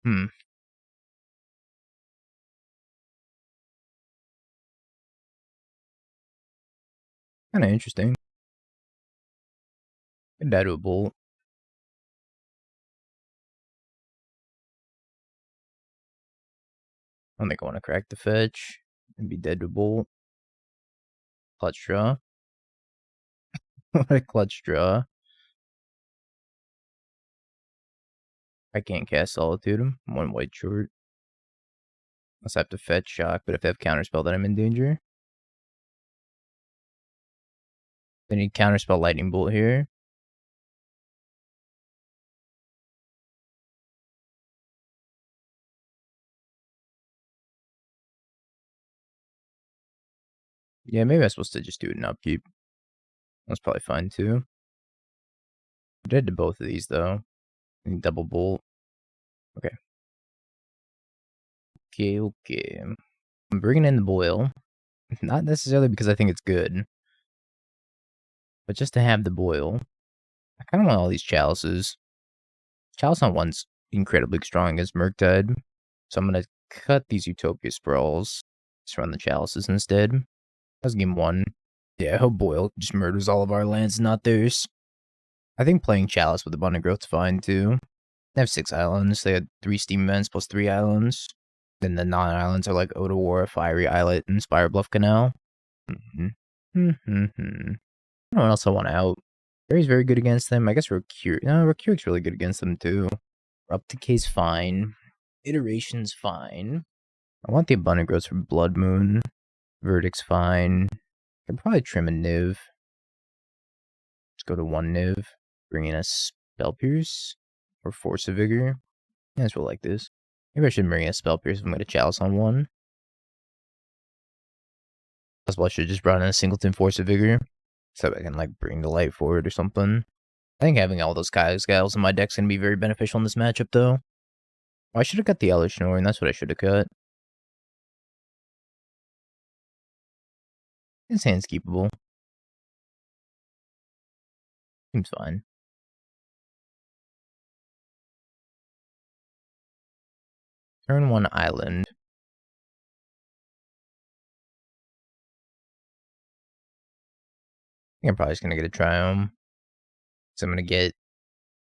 Kind of interesting. Could die to a Bolt. I don't think I want to crack the fetch and be dead to a Bolt. Clutch draw. What a clutch draw. I can't cast Solitude. I'm 1 white short. Unless I have to fetch Shock, but if they have Counterspell, then I'm in danger. They need Counterspell Lightning Bolt here. Yeah, maybe I'm supposed to just do it in upkeep. That's probably fine too. I'm dead to both of these though. I need double bolt. Okay. Okay. I'm bringing in the boil. Not necessarily because I think it's good. But just to have the boil. I kind of want all these chalices. Chalice on 1's incredibly strong against Murktide. So I'm going to cut these Utopia Sprawls. Just run the chalices instead. That's game 1. Yeah, I hope Boil just murders all of our lands, not theirs. I think playing Chalice with Abundant Growth's fine too. They have 6 islands. They had 3 steam events plus 3 islands. Then the non-islands are like Otawara, Fiery Islet, and Spire Bluff Canal. I don't know what else I want out. Barry's very good against them. I guess Rokiric. No, Rokiric's really good against them too. Abrupt Decay's fine. Iteration's fine. I want the Abundant Growths for Blood Moon. Verdict's fine. I can probably trim a Niv. Let's go to 1 Niv. Bring in a Spell Pierce. Or Force of Vigor. Yeah, it's real like this. Maybe I should bring in a Spell Pierce if I'm going to Chalice on 1. That's why I should have just brought in a Singleton Force of Vigor. So I can like bring the light forward or something. I think having all those Guiles in my deck's going to be very beneficial in this matchup though. Oh, I should have got the Elish Norn. That's what I should have cut. His hand's keepable. Seems fine. Turn 1 island. I think I'm probably just going to get a Triome. So I'm going to get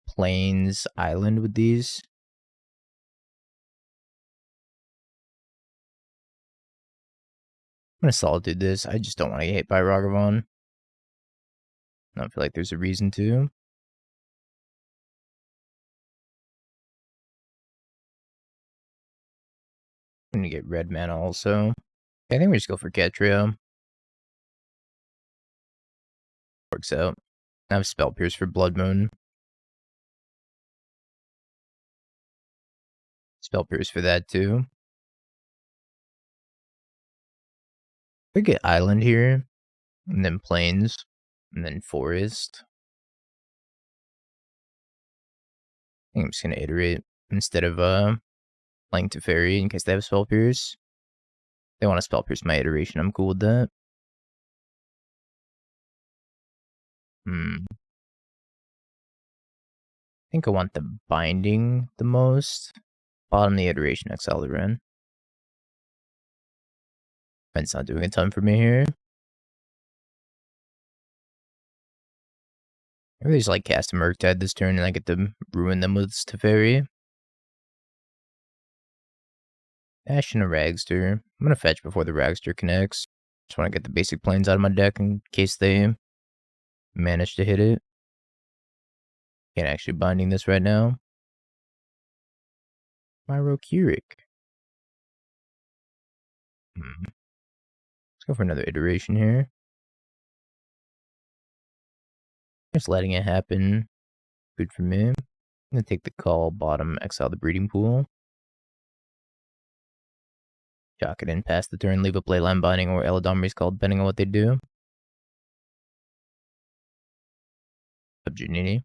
Plains Island with these. I'm going to Solitude this. I just don't want to get hit by Ragavan. I don't feel like there's a reason to. I'm going to get red mana also. I think we just go for Ketria. Works out. I have Spell Pierce for Blood Moon. Spell Pierce for that too. We get Island here, and then Plains, and then Forest. I think I'm just gonna iterate instead of playing Teferi in case they have Spell Pierce. If they want to Spell Pierce my iteration, I'm cool with that. I think I want the Binding the most. Bottom the iteration, exile the Wrenn. Wrenn's not doing a ton for me here. I really just like cast a Murktide this turn and I get to ruin them with Teferi. Ash and a Ragster. I'm gonna fetch before the Ragster connects. Just want to get the basic planes out of my deck in case they manage to hit it. Can't actually binding this right now. My Rokiric. Let's go for another iteration here. Just letting it happen. Good for me. I'm gonna take the call, bottom, exile the breeding pool. Jock it in past the turn, leave up Leyline Binding or Eladamri's called, depending on what they do. Janini.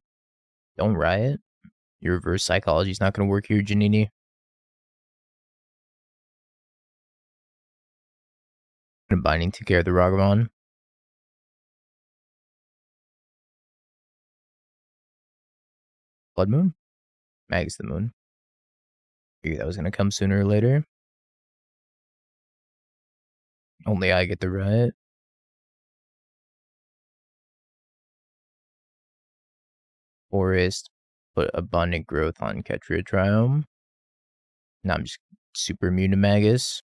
Don't riot. Your reverse psychology is not going to work here, Janini. Binding took care of the Ragavan. Blood Moon? Magus the Moon. Figured that was going to come sooner or later. Only I get the riot. Forest. Put Abundant Growth on Ketria Triome. Now I'm just super immune to Magus.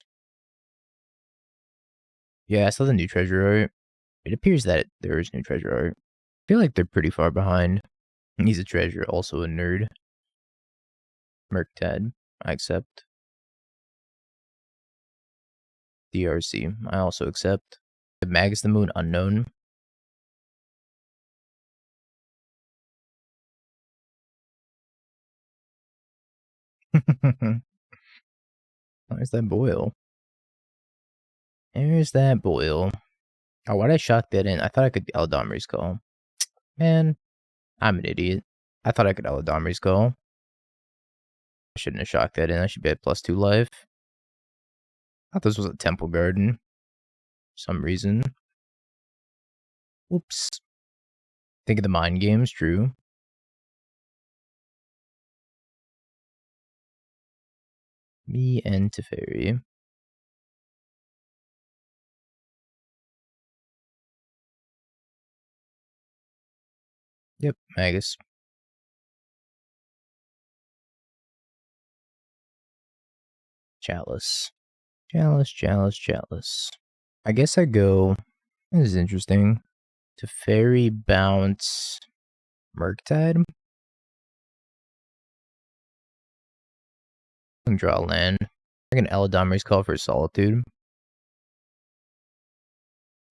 Yeah, I saw the new treasure art. It appears that there is new treasure art. I feel like they're pretty far behind. He's a treasure, also a nerd. Murktide, I accept. DRC, I also accept. The Magus the Moon, unknown. There's that boil. There's that boil. Oh, why'd I shock that in? I thought I could Eladamri's call. Man, I'm an idiot. I thought I could Eladamri's call. I shouldn't have shocked that in. I should be at +2 life. I thought this was a Temple Garden. For some reason. Whoops. Think of the mind games, true. Me and Teferi. Yep, Magus. Chalice. Chalice. I guess I go. This is interesting. Teferi bounce Murktide. And draw land. I can Eladamri's call for Solitude. Which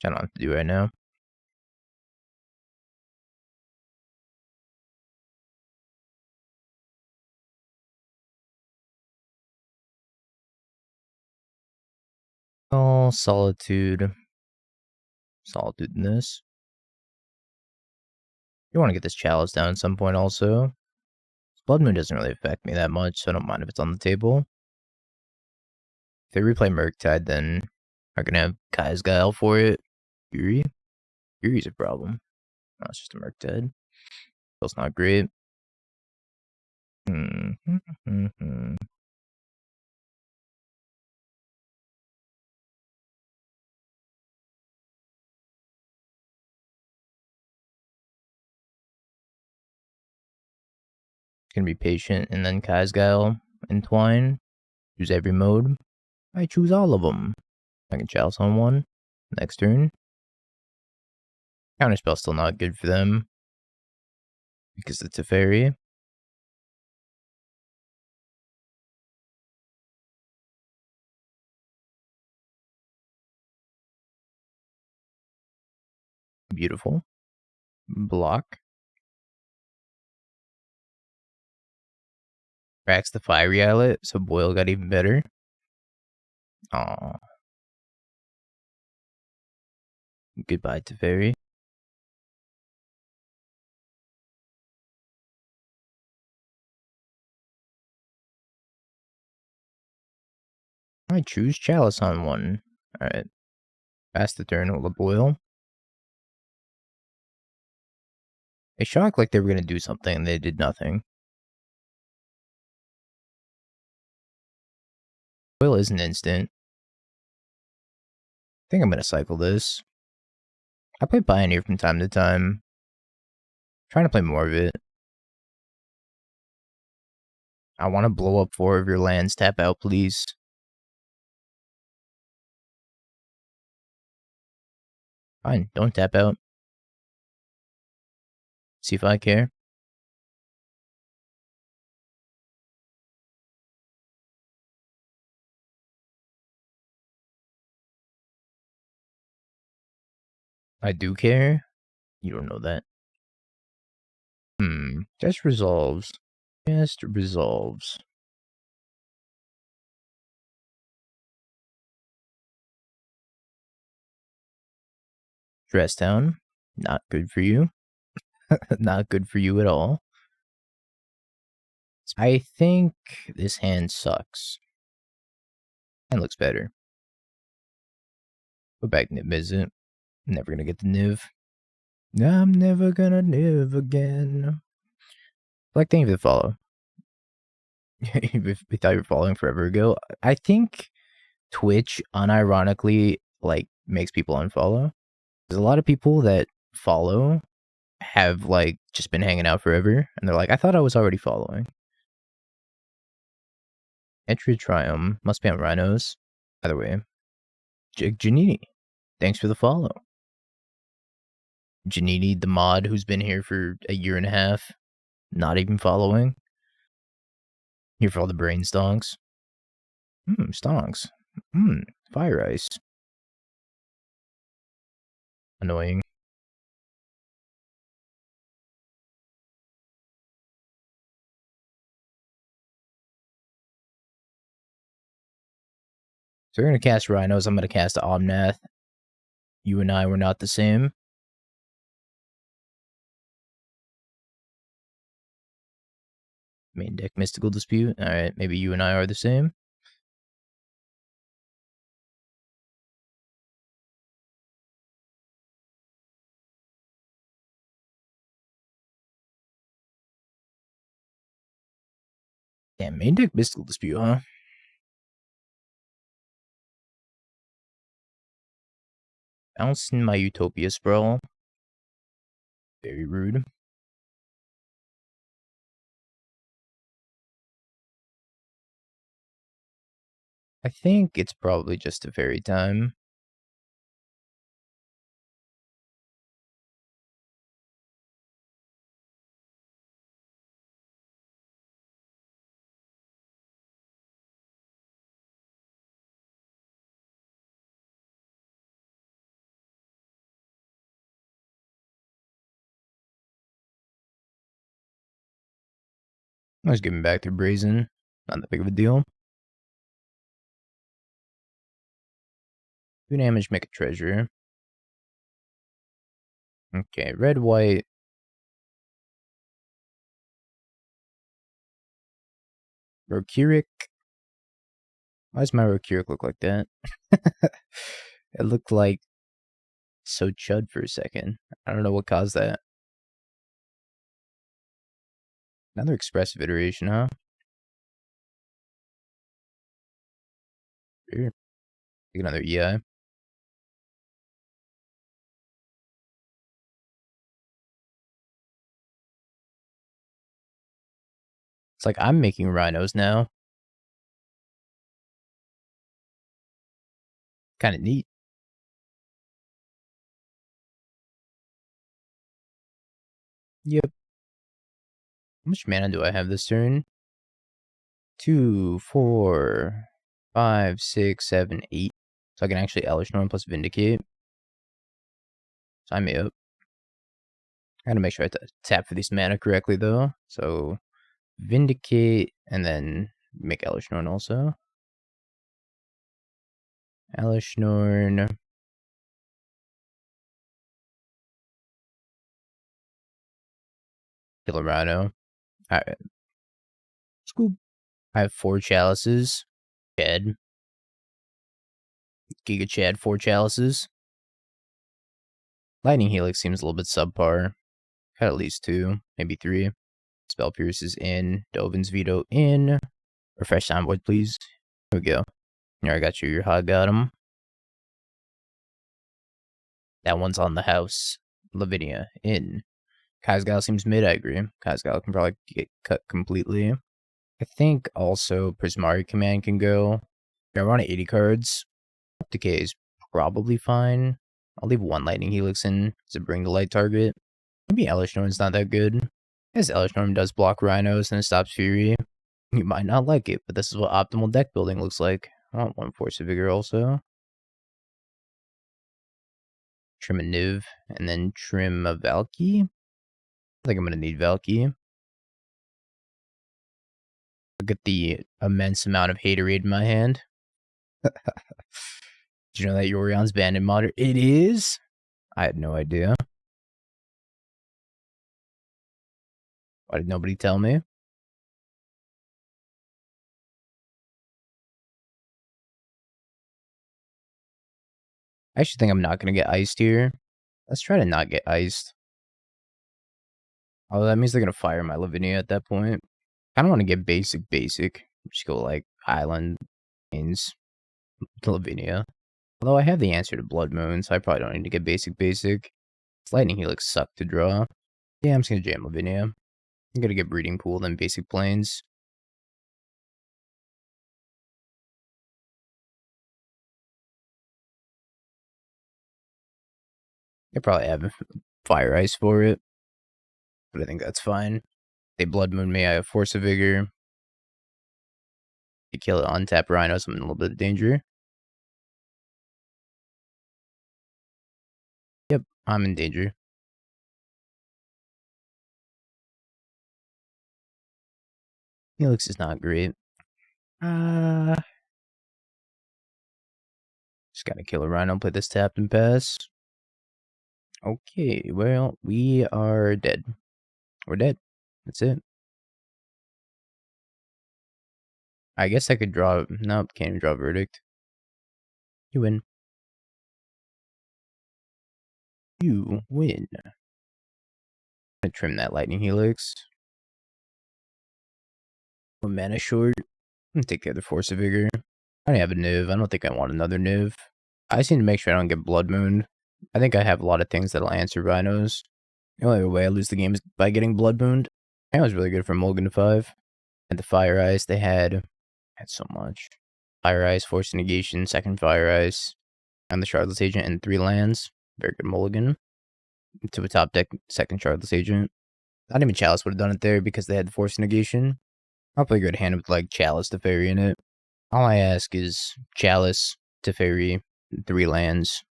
I don't have to do right now. Oh, Solitude. Solitude in this. You want to get this Chalice down at some point also. Blood Moon doesn't really affect me that much, so I don't mind if it's on the table. If they replay Murktide, then I'm gonna have Kai's Guile for it. Fury? Fury's a problem. No, it's just a Murktide. Feels not great. Gonna be patient, and then Kai's Guile, Entwine. Choose every mode. I choose all of them. I can chalice on one. Next turn. Counterspell's still not good for them. Because it's a fairy. Beautiful. Block. Cracks the Fiery Islet, so Boyle got even better. Aww. Goodbye to Fairy. I choose Chalice on one. Alright. Pass the turn, hold a Boyle. They shocked like they were going to do something and they did nothing. Boyle is an instant. I think I'm going to cycle this. I play Pioneer from time to time. Trying to play more of it. I want to blow up 4 of your lands. Tap out, please. Fine, don't tap out. See if I care. I do care. You don't know that. Just resolves. Just resolves. Dress Town. Not good for you. Not good for you at all. I think this hand sucks. Hand looks better. Go back Niv-Mizzet. Never gonna get the Niv. I'm never gonna Niv again. Like, thank you for the follow. We thought you were following forever ago. I think Twitch unironically like makes people unfollow. There's a lot of people that follow have like just been hanging out forever, and they're like, I thought I was already following. Ketria Triome must be on Rhinos. Either way, Janini, thanks for the follow. Janini, the mod who's been here for a year and a half, not even following. Here for all the brain stonks. Stonks. Fire ice. Annoying. So we're gonna cast Rhinos. I'm gonna cast Omnath. You and I were not the same. Main deck Mystical Dispute. Alright, maybe you and I are the same. Damn, main deck Mystical Dispute, huh? Bouncing my Utopia Sprawl. Very rude. I think it's probably just a fairy time. I was giving back to Brazen. Not that big of a deal. 2 damage, make a treasure. Okay, red, white. Rokiric. Why does my Rokiric look like that? It looked like so chud for a second. I don't know what caused that. Another expressive iteration, huh? Sure. Take another EI. It's like I'm making rhinos now. Kind of neat. Yep. How much mana do I have this turn? 2, 4, 5, 6, 7, 8. So I can actually Elesh Norn plus Vindicate. Sign me up. I gotta make sure I tap for these mana correctly though. So Vindicate and then make Elesh Norn also. Elesh Norn. Kill a Rhino. Alright. Scoop. I have 4 chalices. Chad. Giga Chad, 4 chalices. Lightning Helix seems a little bit subpar. Got at least 2, maybe 3. Spell Pierce is in. Dovin's Veto in. Refresh Soundboard, please. There we go. Here, I got you. Your hog got him. That one's on the house. Lavinia in. Guile seems mid, I agree. Guile can probably get cut completely. I think also Prismari Command can go. Yeah, we're on 80 cards. Decay is probably fine. I'll leave 1 Lightning Helix in to bring the light target. Maybe Elesh Norn's not that good. As Elesh Norn does block Rhinos and it stops Fury. You might not like it, but this is what optimal deck building looks like. I want 1 Force of Vigor also. Trim a Niv, and then trim a Valky. I think I'm going to need Valky. Look at the immense amount of Haterade in my hand. Did you know that Yorion's banned in Modern? It is? I had no idea. Why did nobody tell me? I actually think I'm not going to get iced here. Let's try to not get iced. Oh, that means they're going to fire my Lavinia at that point. I don't want to get basic. Just go like Island, Plains, Lavinia. Although I have the answer to Blood Moon, so I probably don't need to get basic. Lightning Helix sucked to draw. Yeah, I'm just going to jam Lavinia. I'm going to get Breeding Pool, then basic Plains. I probably have Fire Ice for it, but I think that's fine. They Blood Moon me, I have Force of Vigor. They kill it on tap Rhinos, I'm in a little bit of danger. Yep, I'm in danger. Helix is not great. Just gotta kill a Rhino, play this tapped and pass. Okay, well, we are dead. We're dead. That's it. I guess I could draw... Nope, can't even draw Verdict. You win. You win. I'm gonna trim that Lightning Helix. 1 mana short. I'm gonna take the other Force of Vigor. I don't have a Niv. I don't think I want another Niv. I just need to make sure I don't get Blood Moon. I think I have a lot of things that'll answer Rhinos. The only way I lose the game is by getting Blood Mooned. That was really good for Mulligan to 5. And the Fire Ice, they had so much. Fire Ice, Force Negation, second Fire Ice, and the Shardless Agent, and 3 lands. Very good Mulligan. To a top deck, second Shardless Agent. Not even Chalice would have done it there because they had the Force Negation. I'll play a good hand with like Chalice Teferi in it. All I ask is Chalice, Teferi, 3 lands.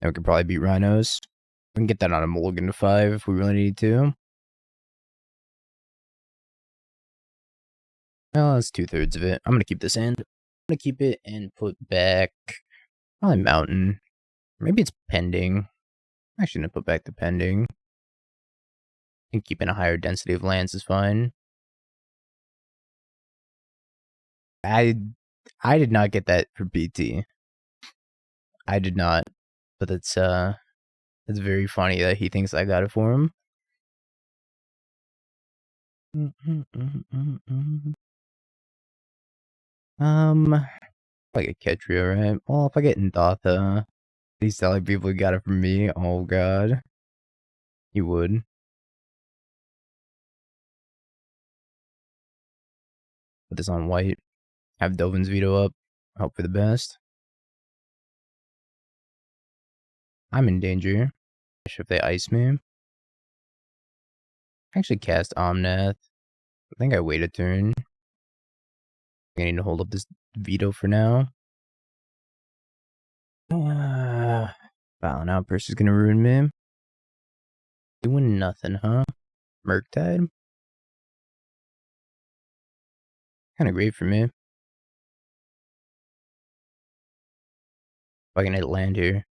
And we could probably beat Rhinos. We can get that on a Mulligan to 5 if we really need to. Well, that's 2/3 of it. I'm going to keep this hand. I'm going to keep it and put back probably Mountain. Maybe it's Pending. I'm actually going to put back the Pending. And keeping a higher density of lands is fine. I did not get that for BT. I did not. But it's very funny that he thinks I got it for him. Like a Ketria, right? Well, if I get Indatha, these telling people who got it from me, oh god. You would. Put this on white. Have Dovin's Veto up. Hope for the best. I'm in danger. If they ice me. Actually cast Omnath. I think I wait a turn. I need to hold up this veto for now. Violent Outburst is gonna ruin me. Doing nothing, huh? Murktide? Kinda great for me. If I can hit land here.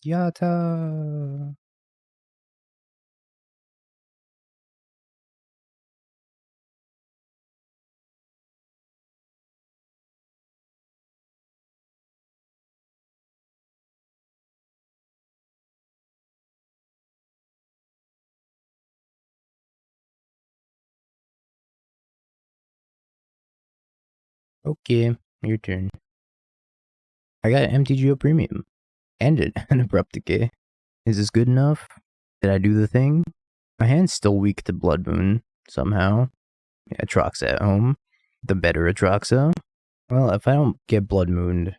Yata! Okay, your turn. I got an MTGO Premium. And an Abrupt Decay. Is this good enough? Did I do the thing? My hand's still weak to Blood Moon, somehow. Yeah, Atraxa at home. The better Atraxa. Well, if I don't get Blood Mooned,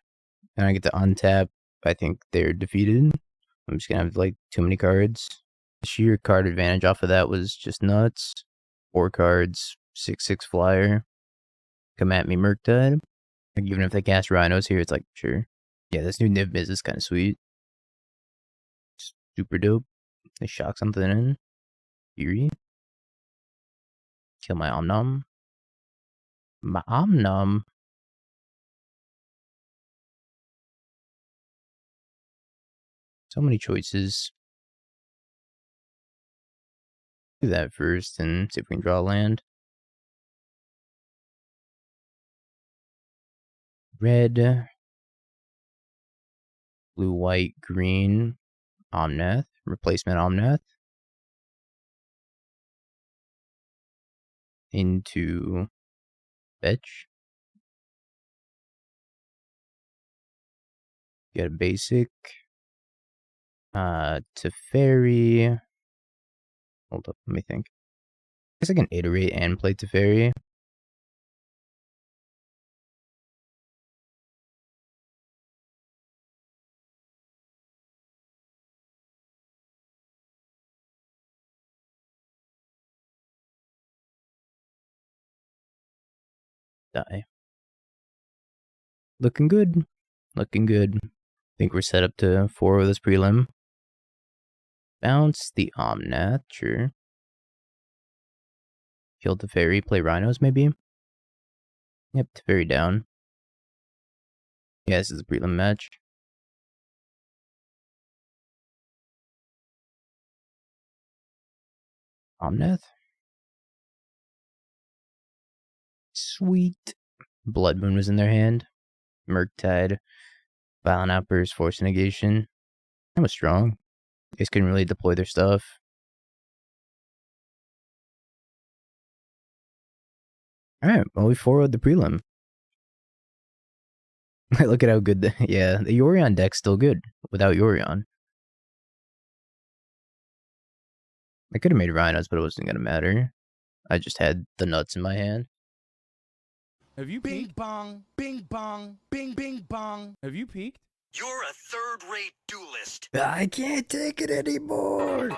and I get to untap, I think they're defeated. I'm just gonna have, like, too many cards. The sheer card advantage off of that was just nuts. 4 cards, 6/6 flyer. Come at me, Murktide. Like, even if they cast Rhinos here, it's like, sure. Yeah, this new Niv-Mizzet is kind of sweet. Super dope. They shock something in. Fury. Kill my Omnom. My Omnom. So many choices. Do that first and see if we can draw land. Red. Blue, white, green. Omnath. Replacement Omnath. Into Fetch. Get a basic. Teferi. Hold up, let me think. I guess I can iterate and play Teferi. Die. Looking good. Looking good. Think we're set up to 4 with this prelim. Bounce the Omnath, sure. Kill Teferi, play Rhinos maybe? Yep, Teferi down. Yeah, this is a prelim match. Omnath. Sweet. Blood Moon was in their hand. Murktide. Violent Outburst, Force Negation. That was strong. They guys couldn't really deploy their stuff. Alright, well, we forward the prelim. Look at how good the Yorion deck's still good without Yorion. I could have made Rhinos, but it wasn't gonna matter. I just had the nuts in my hand. Have you peeked? Bing bong, bing bong, bing bing bong. Have you peeked? You're a third-rate duelist. I can't take it anymore.